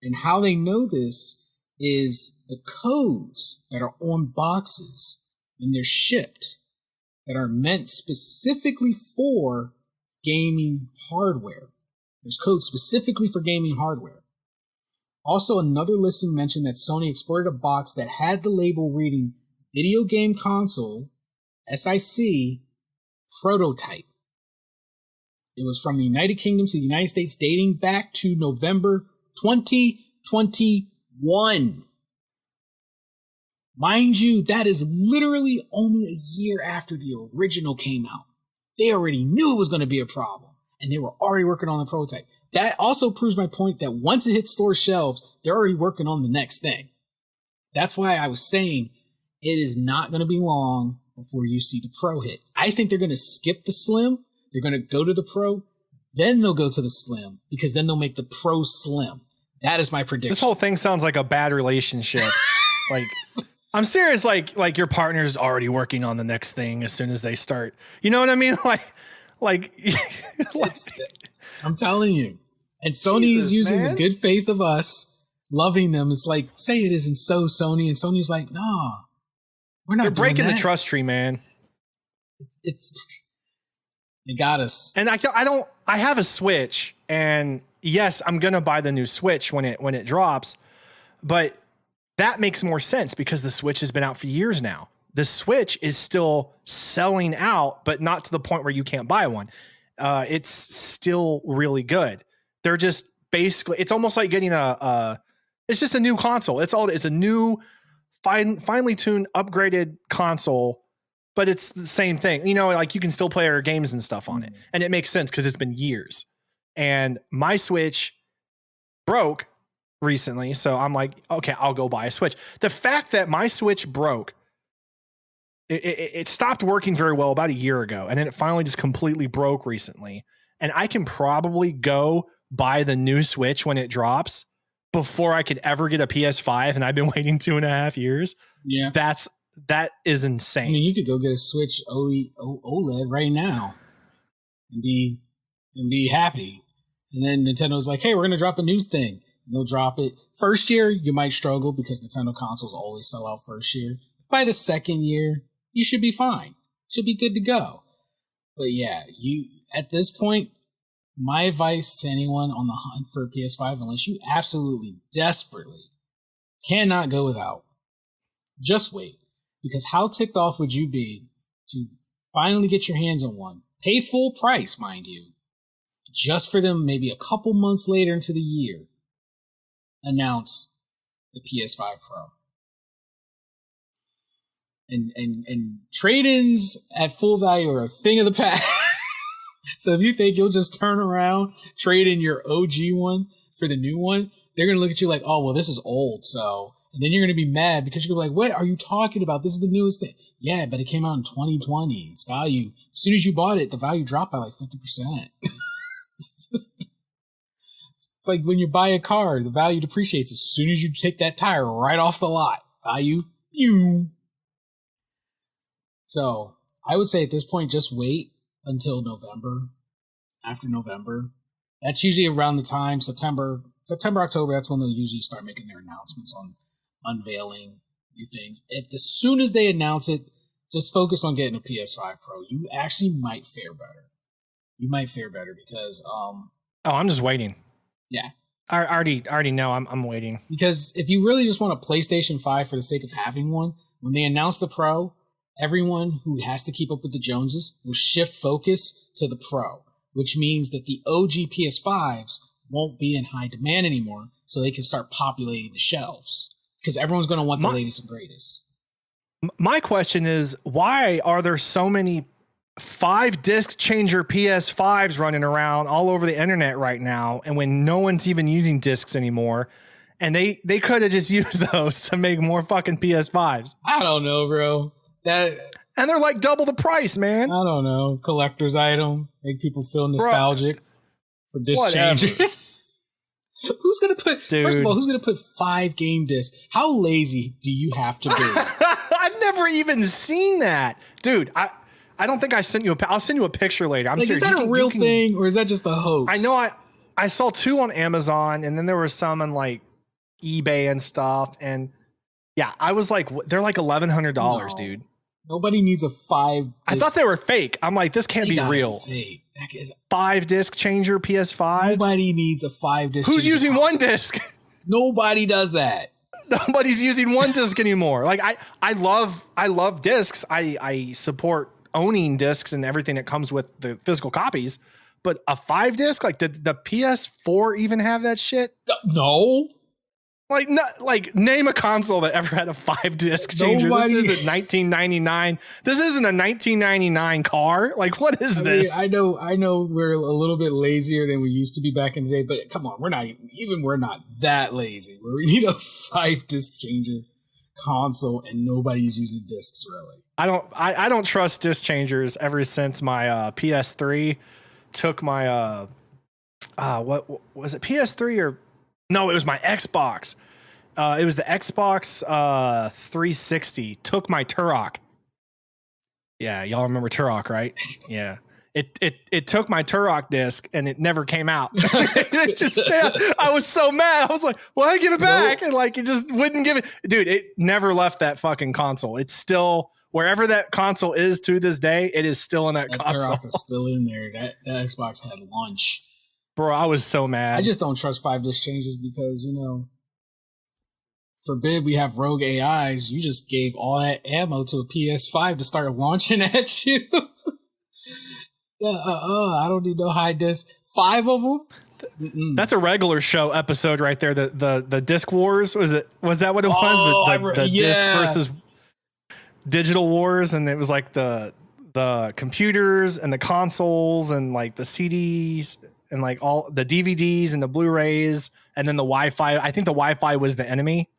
And how they know this is the codes that are on boxes and they're shipped, that are meant specifically for gaming hardware. There's codes specifically for gaming hardware. Also, another listing mentioned that Sony exported a box that had the label reading Video Game Console, SIC, Prototype. It was from the United Kingdom to the United States, dating back to November 2021. Mind you, that is literally only a year after the original came out. They already knew it was going to be a problem. and they were already working on the prototype. That also proves my point that once it hits store shelves, they're already working on the next thing. That's why I was saying it is not going to be long before you see the Pro hit. I think they're going to skip the Slim. They're going to go to the Pro. Then they'll go to the Slim because then they'll make the Pro Slim. That is my prediction. This whole thing sounds like a bad relationship. Like, I'm serious. Like your partner's already working on the next thing as soon as they start. You know what I mean? Like I'm telling you. And Sony is using the good faith of us loving them. It's like, say it isn't so, Sony. And Sony's like, nah, we're not. They're breaking the trust tree, man. They got us. And I have a Switch, and yes, I'm gonna buy the new Switch when it drops, but that makes more sense because the Switch has been out for years now. The Switch is still selling out, but not to the point where you can't buy one. It's still really good. They're just basically, it's almost like getting it's just a new console. It's a new, finely tuned, upgraded console, but it's the same thing. You know, like you can still play our games and stuff on it. And it makes sense because it's been years. And my Switch broke recently. So I'm like, okay, I'll go buy a Switch. The fact that my Switch broke, it stopped working very well about a year ago. And then it finally just completely broke recently. And I can probably go buy the new Switch when it drops before I could ever get a PS5. And I've been waiting 2.5 years. Yeah. That is insane. I mean, you could go get a Switch OLED right now and be happy. And then Nintendo's like, hey, we're going to drop a new thing. And they'll drop it. First year, you might struggle because Nintendo consoles always sell out first year. By the second year, you should be fine. Should be good to go. But yeah, at this point, my advice to anyone on the hunt for a PS5, unless you absolutely desperately cannot go without, just wait. Because how ticked off would you be to finally get your hands on one? Pay full price, mind you. Just for them, maybe a couple months later into the year, announce the PS5 Pro. And trade-ins at full value are a thing of the past. So if you think you'll just turn around, trade in your OG one for the new one, they're going to look at you like, oh, well, this is old. So, and then you're going to be mad because you're going to be like, what are you talking about? This is the newest thing. Yeah, but it came out in 2020. Its value, as soon as you bought it, the value dropped by like 50%. It's like when you buy a car, the value depreciates as soon as you take that tire right off the lot. Value, So I would say at this point, just wait until November. After November, that's usually around the time September, October. That's when they'll usually start making their announcements on unveiling new things. As soon as they announce it, just focus on getting a PS5 Pro. You actually might fare better. You might fare better because I'm just waiting. Yeah. I already know I'm waiting. Because if you really just want a PlayStation 5 for the sake of having one, when they announce the Pro, everyone who has to keep up with the Joneses will shift focus to the Pro, which means that the OG PS5s won't be in high demand anymore, so they can start populating the shelves. Because everyone's going to want the latest and greatest. My question is, why are there so many 5-disc changer PS5s running around all over the internet right now, and when no one's even using discs anymore, and they could have just used those to make more fucking PS5s? I don't know, bro. And they're like double the price, man. I don't know. Collector's item. Make people feel nostalgic for disc changers. Who's going to put, first of all, who's going to put 5 game discs? How lazy do you have to be? I've never even seen that. Dude, I don't think I sent you I'll send you a picture later. I'm serious. Is that a real thing or is that just a hoax? I know I saw 2 on Amazon, and then there were some on like eBay and stuff. And yeah, I was like, they're like $1,100, dude. Nobody needs a 5. I thought they were fake. I'm like, this can't be real. Fake. That is 5-disc changer PS5. Nobody needs a 5-disc. Who's using console. 1 disc? Nobody does that. Nobody's using 1 disc anymore. Like I love discs. I support owning discs and everything that comes with the physical copies. But a 5-disc, like did the PS4 even have that shit? No. Like, not like name a console that ever had a 5-disc changer. Nobody. This isn't 1999. This isn't a 1999 car. Like, what is this? I know we're a little bit lazier than we used to be back in the day, but come on, we're not that lazy where we need a 5-disc changer console and nobody's using discs really. I don't trust disc changers ever since my PS3 took my what was it, PS3 or no, it was my Xbox. It was the Xbox 360 took my Turok. Yeah, y'all remember Turok, right? Yeah. It took my Turok disc and it never came out. I was so mad. I was like, well, I give it back. And like, it just wouldn't give it. Dude, it never left that fucking console. It's still wherever that console is to this day. It is still in that console. Turok is still in there. That Xbox had lunch. Bro, I was so mad. I just don't trust 5-disc changes because, forbid we have rogue AIs. You just gave all that ammo to a PS5 to start launching at you. I don't need no high disc. 5 of them? That's a regular show episode right there. The disc wars. Was that what it was? The disc versus digital wars. And it was like the computers and the consoles and like the CDs and like all the DVDs and the Blu-rays and then the Wi-Fi. I think the Wi-Fi was the enemy.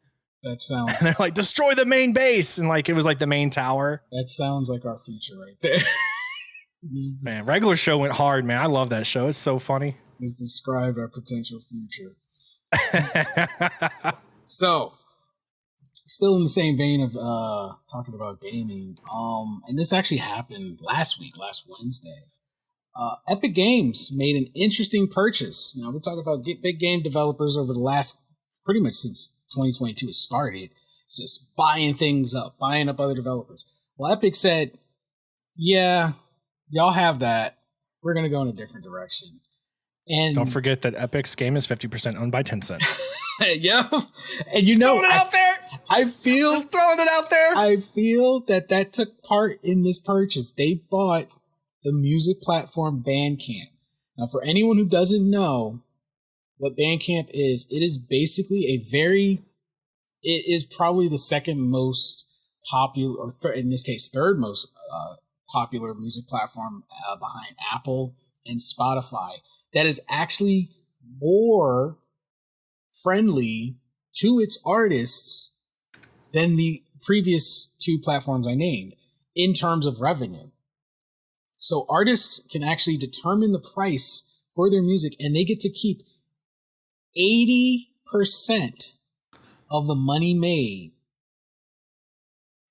That sounds. And they're like, destroy the main base. And like, it was like the main tower. That sounds like our future right there. Man, regular show went hard, man. I love that show. It's so funny. Just described our potential future. So, still in the same vein of talking about gaming, and this actually happened last Wednesday. Epic Games made an interesting purchase. Now, we're talking about big game developers over the last, pretty much since 2022 has started, just buying things up, buying up other developers. Well, Epic said, yeah, y'all have that. We're going to go in a different direction. And don't forget that Epic's game is 50% owned by Tencent. Yeah. And just throwing it out there. I feel just throwing it out there. I feel that took part in this purchase. They bought the music platform Bandcamp. Now, for anyone who doesn't know what Bandcamp is, it is basically it is probably the second most popular, or in this case, third most popular music platform behind Apple and Spotify. That is actually more friendly to its artists than the previous two platforms I named in terms of revenue. So artists can actually determine the price for their music and they get to keep 80% of the money made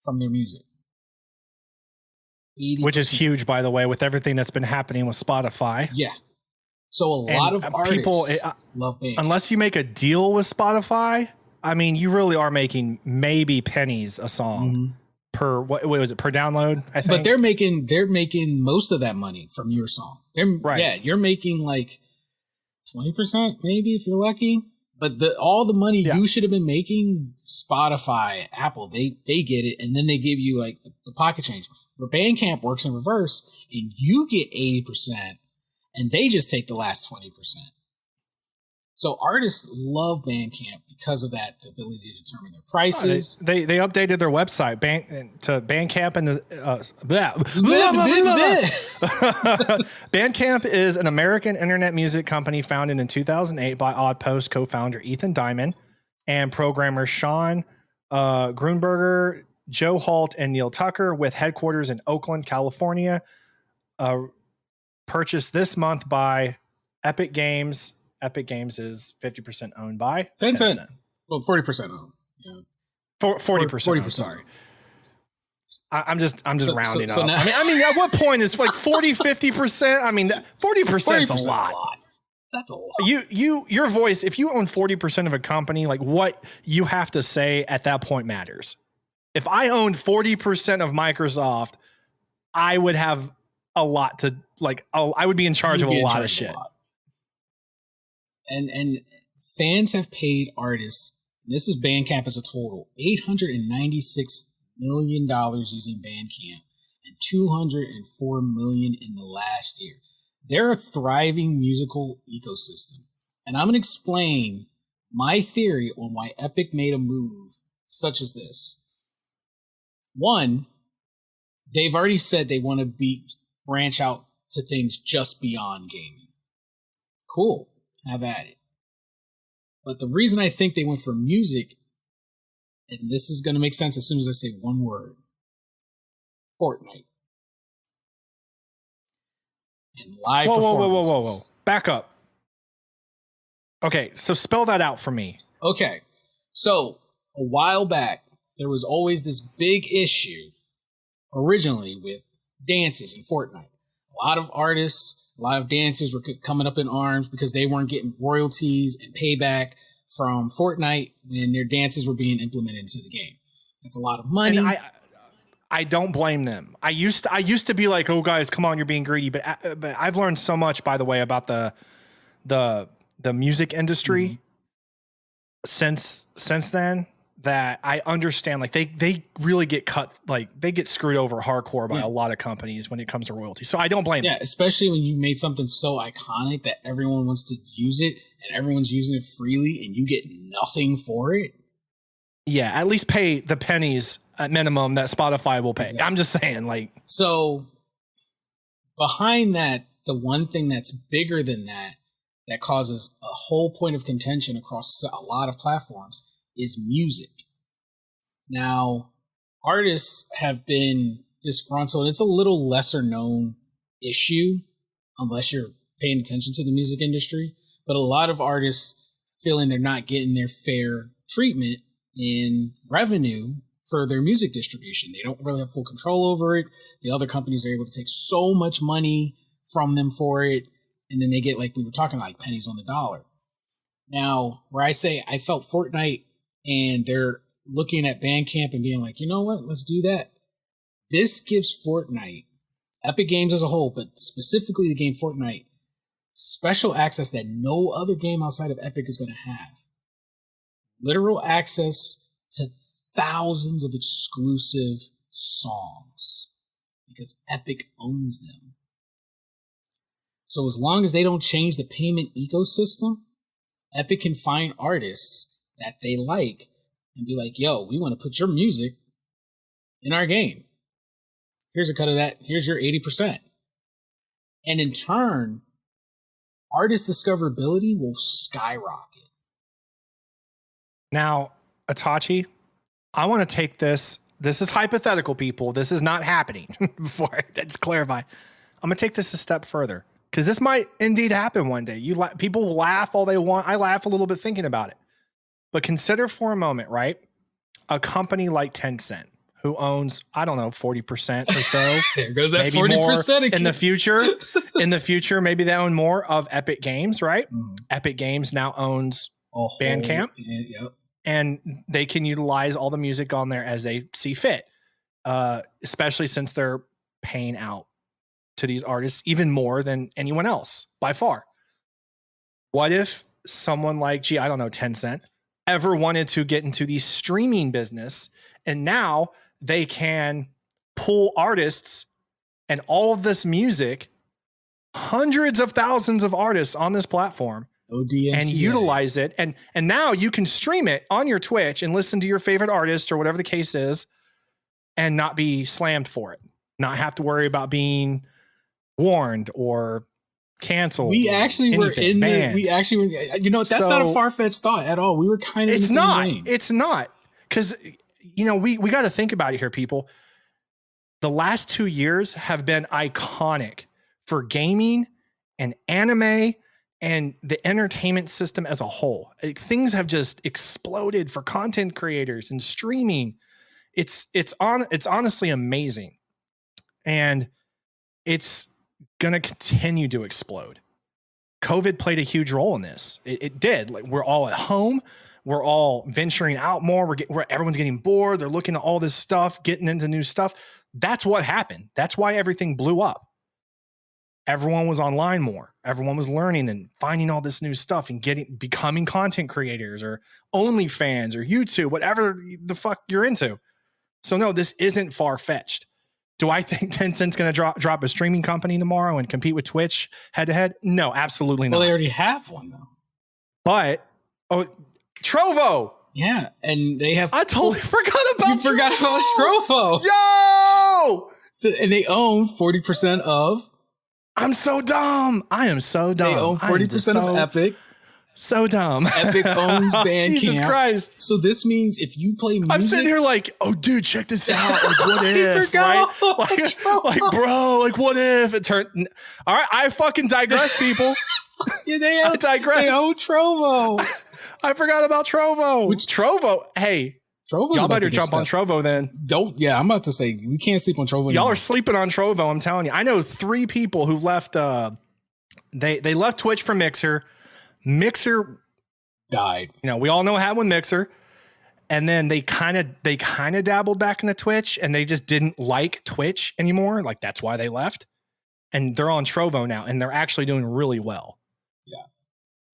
from their music. 80%. Which is huge, by the way, with everything that's been happening with Spotify. Yeah. So a lot of artists love Bandcamp. Unless you make a deal with Spotify, I mean, you really are making maybe pennies a song per, what was it, per download, I think? But they're making most of that money from your song. Right. Yeah, you're making like 20% maybe if you're lucky. But all the money you should have been making, Spotify, Apple, they get it, and then they give you like the pocket change. Where Bandcamp works in reverse, and you get 80%, and they just take the last 20%. So artists love Bandcamp because of that, the ability to determine their prices. They updated their website to Bandcamp, and Bandcamp is an American internet music company founded in 2008 by Odd Post co-founder Ethan Diamond and programmer Sean Grunberger, Joe Holt, and Neil Tucker, with headquarters in Oakland, California. Purchased this month by Epic Games. Epic Games is 50% owned by Tencent. Well, 40% owned. Yeah. 40%. Sorry. I'm just rounding up. Now, I mean, at what point is like 40, 50%? I mean, 40% is a lot. That's a lot. Your voice, if you own 40% of a company, like what you have to say at that point matters. If I owned 40% of Microsoft, I would have a lot to like. I would be in charge of a lot of shit. And fans have paid artists. This is Bandcamp as a total: $896 million using Bandcamp, and $204 million in the last year. They're a thriving musical ecosystem, and I'm going to explain My theory on why Epic made a move such as this. One, they've already said they want to branch out to things just beyond gaming. Cool. Have at it. But the reason I think they went for music, and this is going to make sense as soon as I say one word, Fortnite. And live performances. Whoa. Back up. Okay, so spell that out for me. Okay, so a while back, there was always this big issue originally with dances in Fortnite. A lot of artists, a lot of dancers were coming up in arms because they weren't getting royalties and payback from Fortnite when their dances were being implemented into the game. That's a lot of money. And I don't blame them. I used to be like, oh guys, come on, you're being greedy. But I've learned so much, by the way, about the music industry since then that I understand. Like they really get cut, like they get screwed over hardcore by a lot of companies when it comes to royalty. So I don't blame them. Yeah, especially when you made something so iconic that everyone wants to use it and everyone's using it freely and you get nothing for it. Yeah, at least pay the pennies at minimum that Spotify will pay. Exactly. I'm just saying, like. So behind that, the one thing that's bigger than that causes a whole point of contention across a lot of platforms is music. Now, artists have been disgruntled. It's a little lesser known issue unless you're paying attention to the music industry. But a lot of artists feeling they're not getting their fair treatment in revenue for their music distribution. They don't really have full control over it. The other companies are able to take so much money from them for it. And then they get, like we were talking, like pennies on the dollar. Now, where I say I felt Fortnite and they're looking at Bandcamp and being like, you know what, let's do that. This gives Fortnite, Epic Games as a whole, but specifically the game Fortnite, special access that no other game outside of Epic is going to have. Literal access to thousands of exclusive songs because Epic owns them. So as long as they don't change the payment ecosystem, Epic can find artists that they like and be like, yo, we want to put your music in our game. Here's a cut of that. Here's your 80%. And in turn, artist discoverability will skyrocket. Now, Itachi, I want to take this. This is hypothetical, people. This is not happening. Before let's clarify, I'm going to take this a step further because this might indeed happen one day. People laugh all they want. I laugh a little bit thinking about it. But consider for a moment, right? A company like Tencent, who owns, I don't know, 40% or so. There goes that 40% again. In the future, maybe they own more of Epic Games, right? Epic Games now owns Bandcamp. Yep. And they can utilize all the music on there as they see fit, especially since they're paying out to these artists even more than anyone else by far. What if someone like, Tencent ever wanted to get into the streaming business and now they can pull artists and all of this music, hundreds of thousands of artists on this platform, and utilize it. And now you can stream it on your Twitch and listen to your favorite artist or whatever the case is and not be slammed for it. Not have to worry about being warned or canceled. We actually were in banned. That's not a far-fetched thought at all. We were kind of in the same vein. It's not. Because, we got to think about it here, people. The last 2 years have been iconic for gaming and anime and the entertainment system as a whole. Things have just exploded for content creators and streaming. It's honestly amazing. And it's going to continue to explode. COVID played a huge role in this. It did. Like, we're all at home. We're all venturing out more. Everyone's getting bored. They're looking at all this stuff, getting into new stuff. That's what happened. That's why everything blew up. Everyone was online more. Everyone was learning and finding all this new stuff and becoming content creators or OnlyFans or YouTube, whatever the fuck you're into. So no, this isn't far-fetched. Do I think Tencent's going to drop a streaming company tomorrow and compete with Twitch head to head? No, absolutely not. Well, they already have one though. But Trovo. Yeah, and they have. I totally forgot about. You forgot about Trovo. Yo. So, and they own 40% of. I'm so dumb. I am so dumb. They own 40% of Epic. So dumb. Epic owns Bandcamp. Jesus Christ. So this means if you play music, I'm sitting here like, oh, dude, check this out. Like, what if, right? Like, bro, like, what if it turned? All right, I fucking digress, people. Yeah, I digress. They own Trovo. I forgot about Trovo. Which Trovo? Hey, Trovo's y'all better jump on Trovo then. Yeah, I'm about to say we can't sleep on Trovo anymore. Y'all are sleeping on Trovo. I'm telling you. I know 3 people who left. They left Twitch for Mixer. Mixer died. You know, we all know what happened with Mixer. And then they kind of dabbled back into Twitch, and they just didn't like Twitch anymore. Like, that's why they left. And they're on Trovo now, and they're actually doing really well.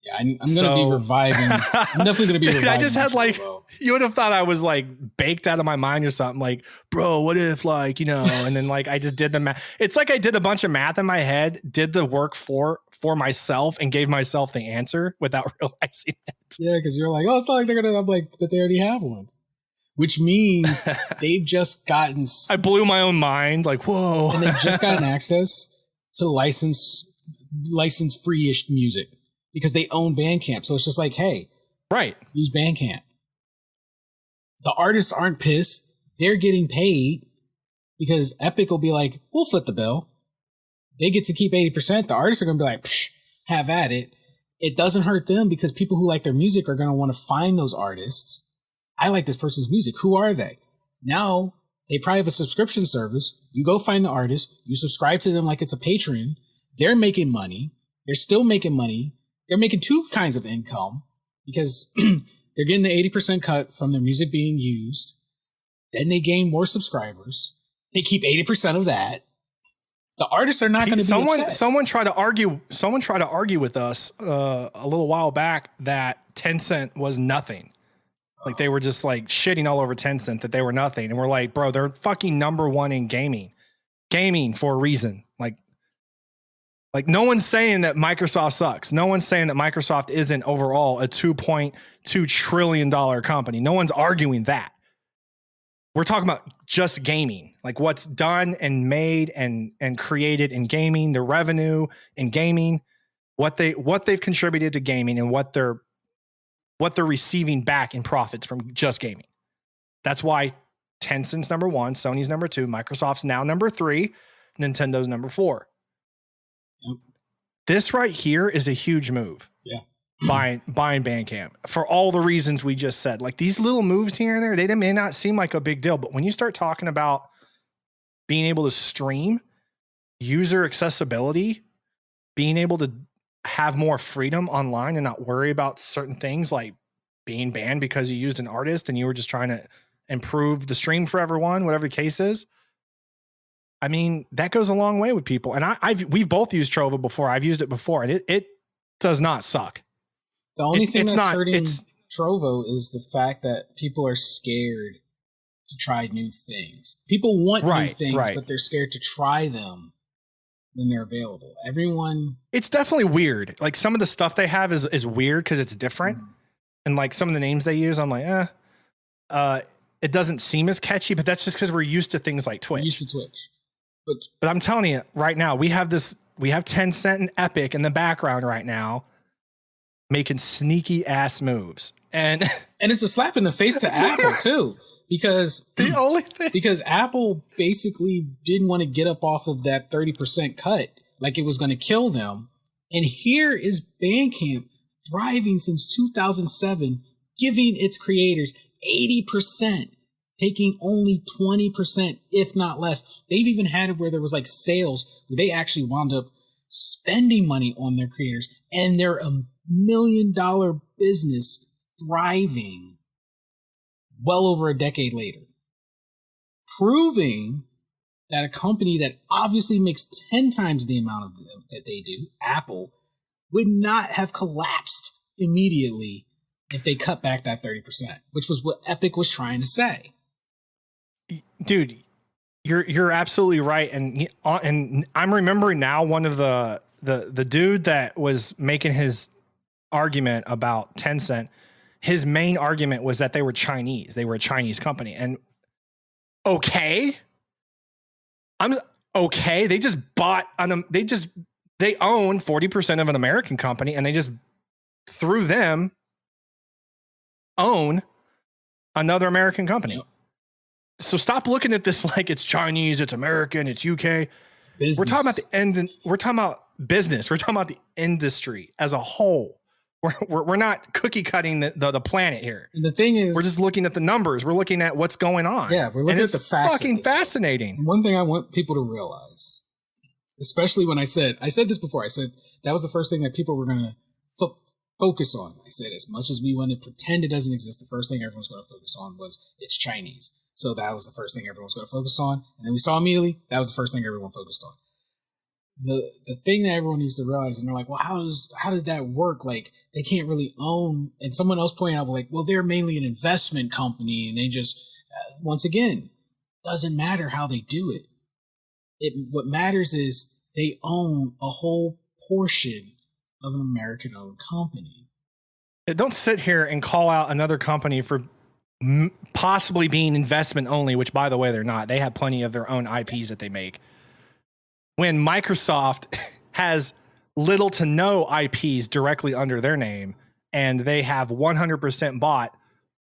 Yeah, I'm going to be reviving. I'm definitely going to be reviving. I just had like, Trovo. You would have thought I was like baked out of my mind or something. Like, bro, what if like, you know, and then like I just did the math. It's like I did a bunch of math in my head, did the work for myself, and gave myself the answer without realizing it. Yeah, because you're like, oh, it's not like they're going to, I'm like, but they already have one. Which means they've just gotten. I blew my own mind. Like, whoa. And they've just gotten access to license free-ish music. Because they own Bandcamp. So it's just like, hey, right, use Bandcamp. The artists aren't pissed. They're getting paid because Epic will be like, we'll foot the bill. They get to keep 80%. The artists are going to be like, psh, have at it. It doesn't hurt them because people who like their music are going to want to find those artists. I like this person's music. Who are they? Now, they probably have a subscription service. You go find the artist. You subscribe to them like it's a Patreon. They're making money. They're still making money. They're making 2 kinds of income because they're getting the 80% cut from their music being used. Then they gain more subscribers. They keep 80% of that. The artists are not going to be upset. Someone tried to argue with us a little while back that Tencent was nothing. Like they were just like shitting all over Tencent that they were nothing. And we're like, bro, they're fucking number 1 in gaming for a reason. Like no one's saying that Microsoft sucks. No one's saying that Microsoft isn't overall a $2.2 trillion company. No one's arguing that. We're talking about just gaming, like what's done and made and created in gaming, the revenue in gaming, what they've contributed to gaming, and what they're receiving back in profits from just gaming. That's why Tencent's number 1, Sony's number 2, Microsoft's now number 3, Nintendo's number 4. Yep. This right here is a huge move. Yeah. Buying Bandcamp for all the reasons we just said. Like these little moves here and there, they may not seem like a big deal, but when you start talking about being able to stream, user accessibility, being able to have more freedom online and not worry about certain things like being banned because you used an artist and you were just trying to improve the stream for everyone, whatever the case is. I mean, that goes a long way with people. And we've both used Trovo before. I've used it before, and it does not suck. The only thing that's hurting Trovo is the fact that people are scared to try new things. People want new things, but they're scared to try them when they're available. It's definitely weird. Like some of the stuff they have is weird because it's different. Mm-hmm. And like some of the names they use, I'm like, it doesn't seem as catchy, but that's just because we're used to things like Twitch. We're used to Twitch. But I'm telling you right now, we have Tencent and Epic in the background right now making sneaky ass moves. And it's a slap in the face to Apple too, because the only thing, because Apple basically didn't want to get up off of that 30% cut like it was going to kill them. And here is Bandcamp thriving since 2007, giving its creators 80%. Taking only 20%, if not less. They've even had it where there was like sales where they actually wound up spending money on their creators, and they're $1 million business thriving well over a decade later. Proving that a company that obviously makes 10 times the amount of that they do, Apple, would not have collapsed immediately if they cut back that 30%, which was what Epic was trying to say. Dude, you're absolutely right, and I'm remembering now one of the dude that was making his argument about Tencent. his main argument was that they were Chinese. They were a Chinese company. And okay. They just bought they own 40% of an American company, and they just through them own another American company. Yep. So stop looking at this like it's Chinese, it's American, it's UK. Business. We're talking about the end. We're talking about business. We're talking about the industry as a whole. We're not cookie cutting the planet here. And the thing is, we're just looking at the numbers. We're looking at what's going on. Yeah, we're looking at the facts. Fucking fascinating. One thing I want people to realize, especially when I said this before. I said that was the first thing that people were going to focus on. I said as much as we want to pretend it doesn't exist, the first thing everyone's going to focus on was it's Chinese. So that was the first thing everyone's going to focus on. And then we saw immediately that was the first thing everyone focused on. The thing that everyone needs to realize, and they're like, well, how does that work? Like, they can't really own, and someone else pointed out, like, well, they're mainly an investment company, and they just, once again, doesn't matter how they do it. What matters is they own a whole portion of an American-owned company. Don't sit here and call out another company for possibly being investment only, which, by the way, they're not. They have plenty of their own IPs that they make. When Microsoft has little to no IPs directly under their name, and they have 100% bought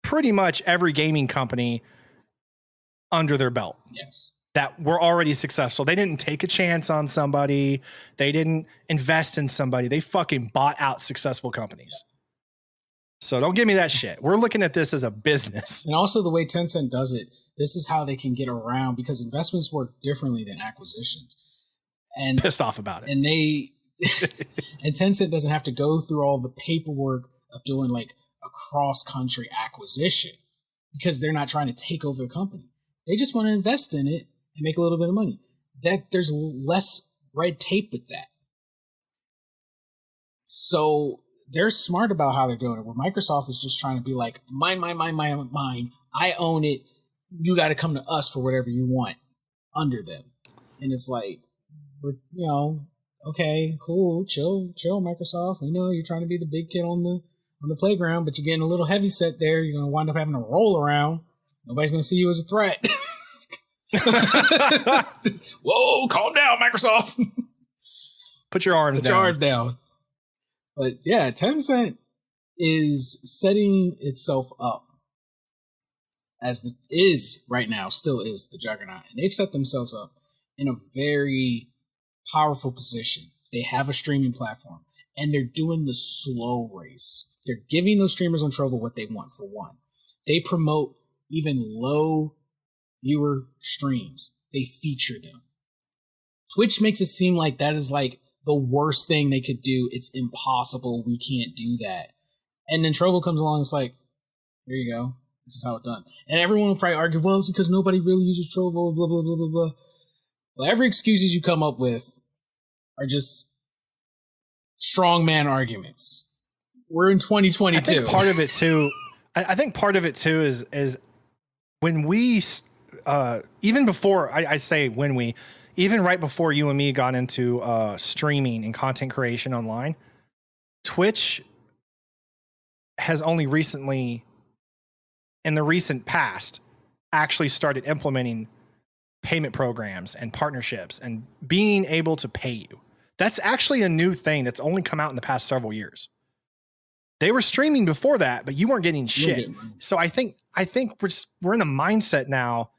pretty much every gaming company under their belt. Yes. That were already successful. They didn't take a chance on somebody. They didn't invest in somebody. They fucking bought out successful companies. So don't give me that shit. We're looking at this as a business. And also the way Tencent does it, this is how they can get around, because investments work differently than acquisitions. And pissed off about it. And and Tencent doesn't have to go through all the paperwork of doing like a cross-country acquisition, because they're not trying to take over the company. They just want to invest in it and make a little bit of money. That there's less red tape with that. So they're smart about how they're doing it, where Microsoft is just trying to be like, mine. I own it. You got to come to us for whatever you want under them. And it's like, we're, okay, cool, chill, Microsoft. We know you're trying to be the big kid on the playground, but you're getting a little heavy set there. You're going to wind up having to roll around. Nobody's going to see you as a threat. Whoa, calm down, Microsoft. Put your arms down. But yeah, Tencent is setting itself up right now, still is the juggernaut. And they've set themselves up in a very powerful position. They have a streaming platform, and they're doing the slow race. They're giving those streamers on Trovo what they want, for one. They promote even low viewer streams. They feature them. Twitch makes it seem like that is like the worst thing they could do. It's impossible. We can't do that. And then Trovo comes along and it's like, here you go. This is how it's done. And everyone will probably argue, well, it's because nobody really uses Trovo, blah, blah, blah, blah, blah. Well, every excuses you come up with are just strongman arguments. We're in 2022. I think part of it too is when we, even before I say when we, even right before you and me got into streaming and content creation online, Twitch has only recently, in the recent past, actually started implementing payment programs and partnerships and being able to pay you. That's actually a new thing that's only come out in the past several years. They were streaming before that, but you weren't getting shit. So I think we're in the mindset now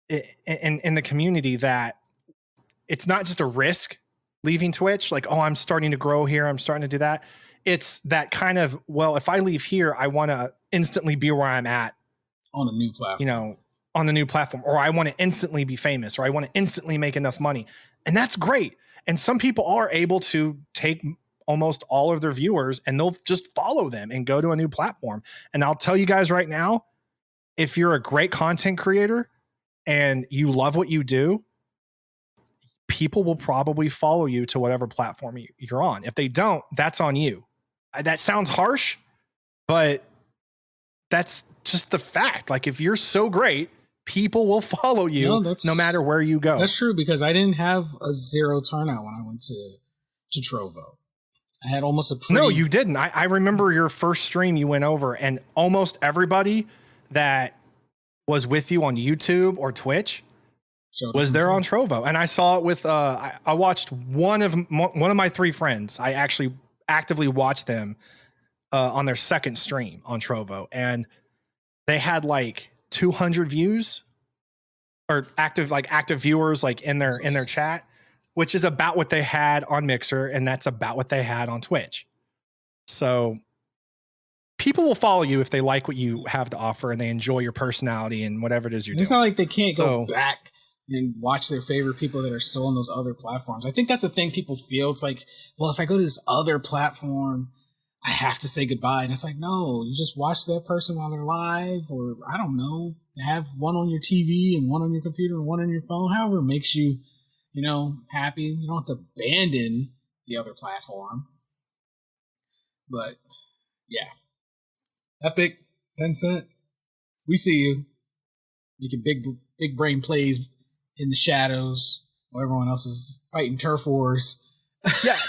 in the community that it's not just a risk leaving Twitch, like, oh, I'm starting to grow here, I'm starting to do that. It's that kind of, well, if I leave here, I want to instantly be where I'm at on a new platform. On the new platform, or I want to instantly be famous, or I want to instantly make enough money. And that's great. And some people are able to take almost all of their viewers and they'll just follow them and go to a new platform. And I'll tell you guys right now, if you're a great content creator and you love what you do, people will probably follow you to whatever platform you're on. If they don't, that's on you. That sounds harsh, but that's just the fact. Like, if you're so great, people will follow you no matter where you go. That's true, because I didn't have a zero turnout when I went to Trovo. I had almost a pretty... No, you didn't. I remember your first stream you went over, and almost everybody that was with you on YouTube or Twitch was there on Trovo. And I saw it with I watched one of my 3 friends. I actually actively watched them on their second stream on Trovo, and they had like 200 views or active viewers like in their chat, which is about what they had on Mixer, and that's about what they had on Twitch. So people will follow you if they like what you have to offer and they enjoy your personality and whatever it is you're doing. It's not like they can't go back and watch their favorite people that are still on those other platforms. I think that's the thing people feel. It's like, well, if I go to this other platform, I have to say goodbye. And it's like, no, you just watch that person while they're live, or I don't know, have one on your TV and one on your computer and one on your phone, however it makes you, happy. You don't have to abandon the other platform. But yeah, Epic, Tencent, we see you making big brain plays in the shadows while everyone else is fighting turf wars.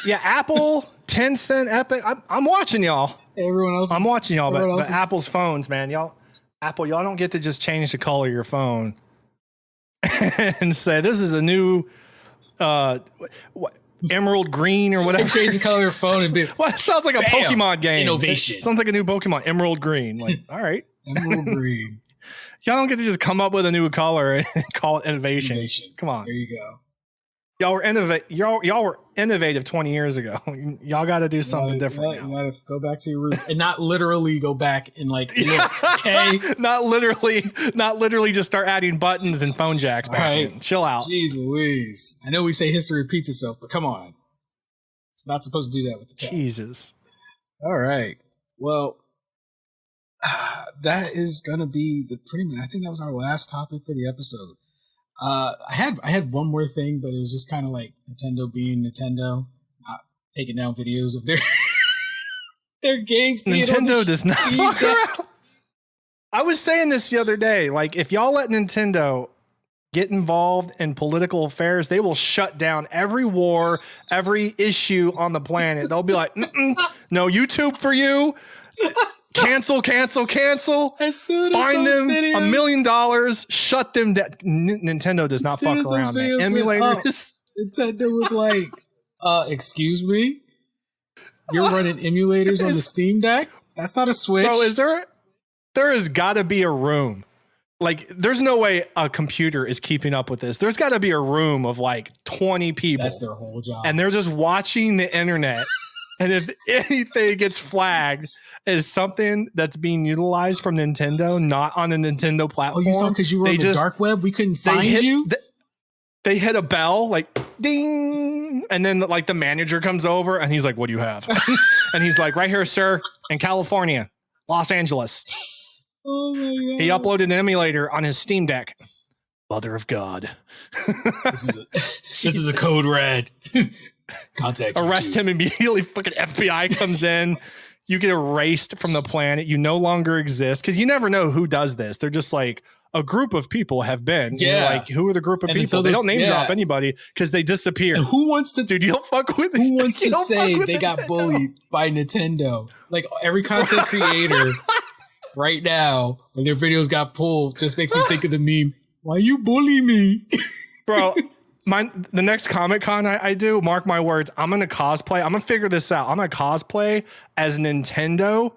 Yeah. Apple, Tencent, Epic. I'm watching y'all. Everyone else. I'm watching y'all, but Apple's phones, man, y'all don't get to just change the color of your phone and say this is a new emerald green or whatever. Change the color of your phone and be. Well, it sounds like a Pokemon game. Innovation. Sounds like a new Pokemon, emerald green. Like, all right, emerald green. Y'all don't get to just come up with a new color and call it innovation. Come on. There you go. Y'all were innovative 20 years ago. Y'all got to do something different now. You got to go back to your roots and not literally go back and look, okay? not literally just start adding buttons and phone jacks back in. Chill out. Jeez Louise. I know we say history repeats itself, but come on. It's not supposed to do that with the tech. Jesus. All right. Well, that is going to be I think that was our last topic for the episode. I had one more thing, but it was just kind of like Nintendo being Nintendo, not taking down videos of their games. Nintendo does not fuck around. I was saying this the other day. Like, if y'all let Nintendo get involved in political affairs, they will shut down every war, every issue on the planet. They'll be like, no YouTube for you. Cancel. As soon as find them videos, $1 million, shut them down. Nintendo does not fuck around, man. Emulators. Nintendo was like, excuse me? You're running emulators on the Steam Deck? That's not a Switch. Bro, there has got to be a room. Like, there's no way a computer is keeping up with this. There's got to be a room of like 20 people. That's their whole job. And they're just watching the internet. And if anything gets flagged as something that's being utilized from Nintendo, not on the Nintendo platform. Oh, you thought because you were on the dark web, we couldn't find you? They hit a bell, like, ding. And then, like, the manager comes over, and he's like, what do you have? And he's like, right here, sir, in California, Los Angeles. Oh, my God. He uploaded an emulator on his Steam Deck. Mother of God. This is a code red. Contact arrest him immediately. Fucking FBI comes in. You get erased from the planet. You no longer exist because you never know who does this. They're just like a group of people have been. Yeah. Like, who are the group of people? They don't name drop anybody because they disappear. And who wants to? Dude, you don't fuck with. Who wants to say they got bullied by Nintendo? Like, every content creator right now, when their videos got pulled, just makes me think of the meme. Why you bully me, bro? The next Comic-Con I do, mark my words, I'm going to cosplay. I'm going to figure this out. I'm going to cosplay as Nintendo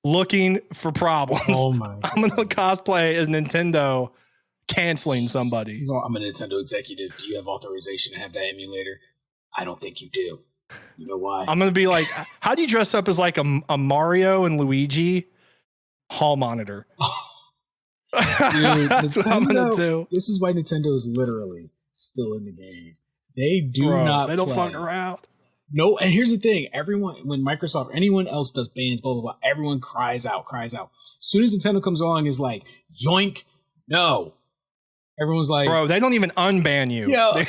looking for problems. Oh my! I'm going to cosplay as Nintendo canceling somebody. I'm a Nintendo executive. Do you have authorization to have that emulator? I don't think you do. You know why? I'm going to be like, how do you dress up as like a Mario and Luigi hall monitor? Dude, that's what I'm going to do. This is why Nintendo is literally still in the game. They don't fuck around. No, and here's the thing. Everyone, when Microsoft or anyone else does bans, blah, blah, blah, everyone cries out. As soon as Nintendo comes along, is like, yoink, no. Everyone's like... Bro, they don't even unban you. Yeah.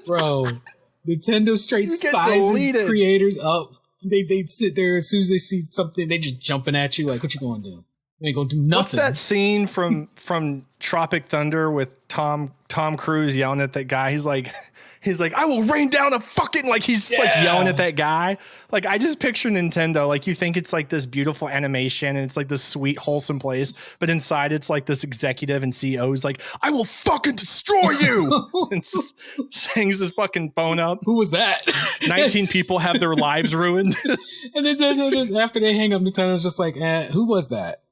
Bro, Nintendo straight sizing creators up. They sit there as soon as they see something, they just jumping at you like, what you gonna do? You ain't gonna do nothing. What's that scene from Tropic Thunder with Tom Cruise yelling at that guy? He's like, He's like, I will rain down a fucking, like, he's like yelling at that guy. Like, I just picture Nintendo, like, you think it's like this beautiful animation and it's like this sweet, wholesome place, but inside it's like this executive and CEO is like, I will fucking destroy you. And hangs his fucking phone up. Who was that? 19 people have their lives ruined. And then after they hang up, Nintendo's just like, who was that?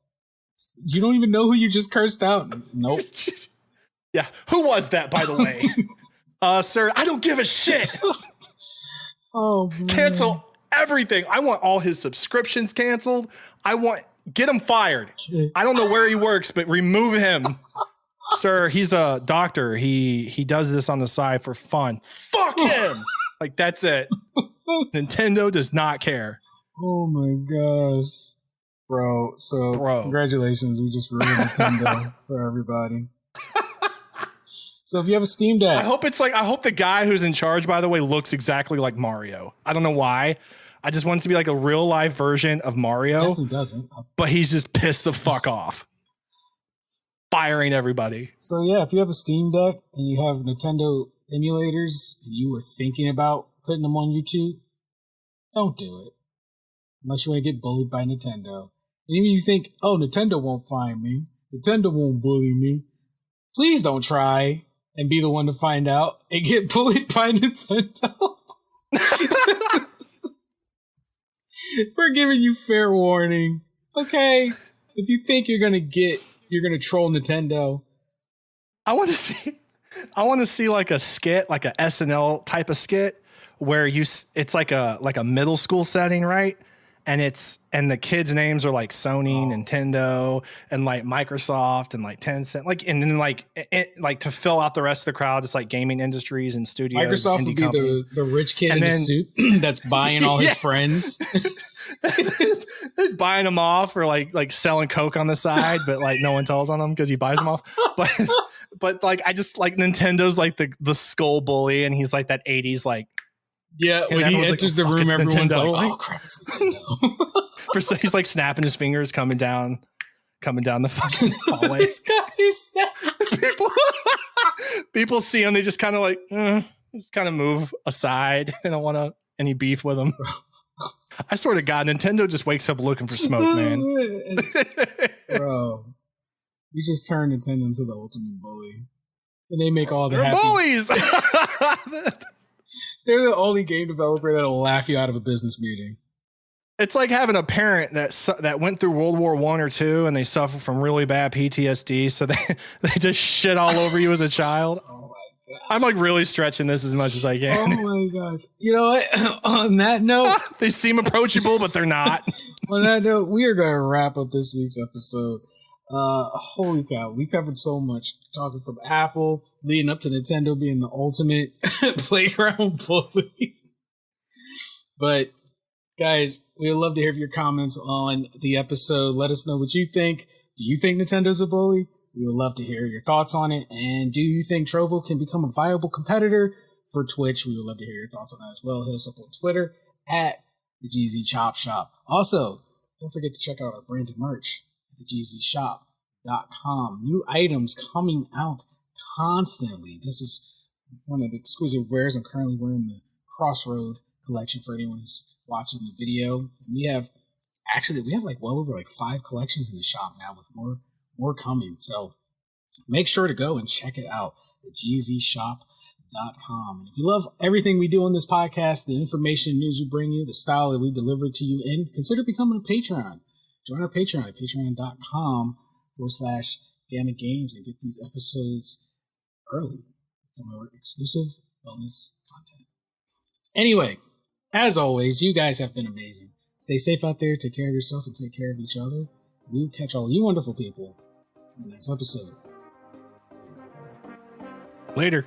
You don't even know who you just cursed out? Nope. Yeah. Who was that, by the way? Sir, I don't give a shit. Oh, man. Cancel everything. I want all his subscriptions canceled. Get him fired. I don't know where he works, but remove him. Sir, he's a doctor. He does this on the side for fun. Fuck him. Like, that's it. Nintendo does not care. Oh my gosh. Bro, congratulations. We just ruined Nintendo for everybody. So if you have a Steam Deck, I hope the guy who's in charge, by the way, looks exactly like Mario. I don't know why. I just want it to be like a real life version of Mario. Definitely doesn't. But he's just pissed the fuck off. Firing everybody. So yeah, if you have a Steam Deck and you have Nintendo emulators and you were thinking about putting them on YouTube, don't do it. Unless you want to get bullied by Nintendo. And even if you think, oh, Nintendo won't find me. Nintendo won't bully me. Please don't try and be the one to find out and get bullied by Nintendo. We're giving you fair warning. Okay. If you think you're going to troll Nintendo. I want to see like a skit, like a SNL type of skit where it's like a middle school setting, right? And the kids' names are like Sony, Nintendo, and like Microsoft, and like Tencent, like, and then like to fill out the rest of the crowd, it's like gaming industries and studios. Microsoft would be the rich kid in the suit that's buying all his friends, buying them off, or like selling Coke on the side, but like no one tells on him because he buys them off. But like I just like Nintendo's like the skull bully, and he's like that 80s like. Yeah, when he enters the room, everyone's Nintendo. like, "Oh crap, it's Nintendo!" He's like snapping his fingers, coming down the fucking hallway. This guy People see him, they just kind of like, just kind of move aside. They don't want any beef with him. I swear to God, Nintendo just wakes up looking for smoke, man. Bro, we just turned Nintendo into the ultimate bully, and they make all the They're bullies. They're the only game developer that'll laugh you out of a business meeting. It's like having a parent that went through World War I or II and they suffer from really bad PTSD, so they just shit all over you as a child. Oh my god! I'm like really stretching this as much as I can. Oh my gosh! You know what? On that note, they seem approachable, but they're not. On that note, we are going to wrap up this week's episode. Holy cow, we covered so much, talking from Apple leading up to Nintendo being the ultimate playground bully. But guys, we would love to hear your comments on the episode. Let us know what you think. Do you think Nintendo's a bully? We would love to hear your thoughts on it. And do you think Trovo can become a viable competitor for Twitch? We would love to hear your thoughts on that as well. Hit us up on Twitter at the GZ Chop Shop. Also, don't forget to check out our branded merch. thegzshop.com. New items coming out constantly. This is one of the exclusive wares. I'm currently wearing the Crossroad collection for anyone who's watching the video. We have like well over like 5 collections in the shop now, with more coming. So make sure to go and check it out. thegzshop.com. And if you love everything we do on this podcast, the information and news we bring you, the style that we deliver to you in, consider becoming a Patreon. Join our Patreon at patreon.com/Gamma Games and get these episodes early. Some of our exclusive bonus content. Anyway, as always, you guys have been amazing. Stay safe out there, take care of yourself, and take care of each other. We'll catch all you wonderful people in the next episode. Later.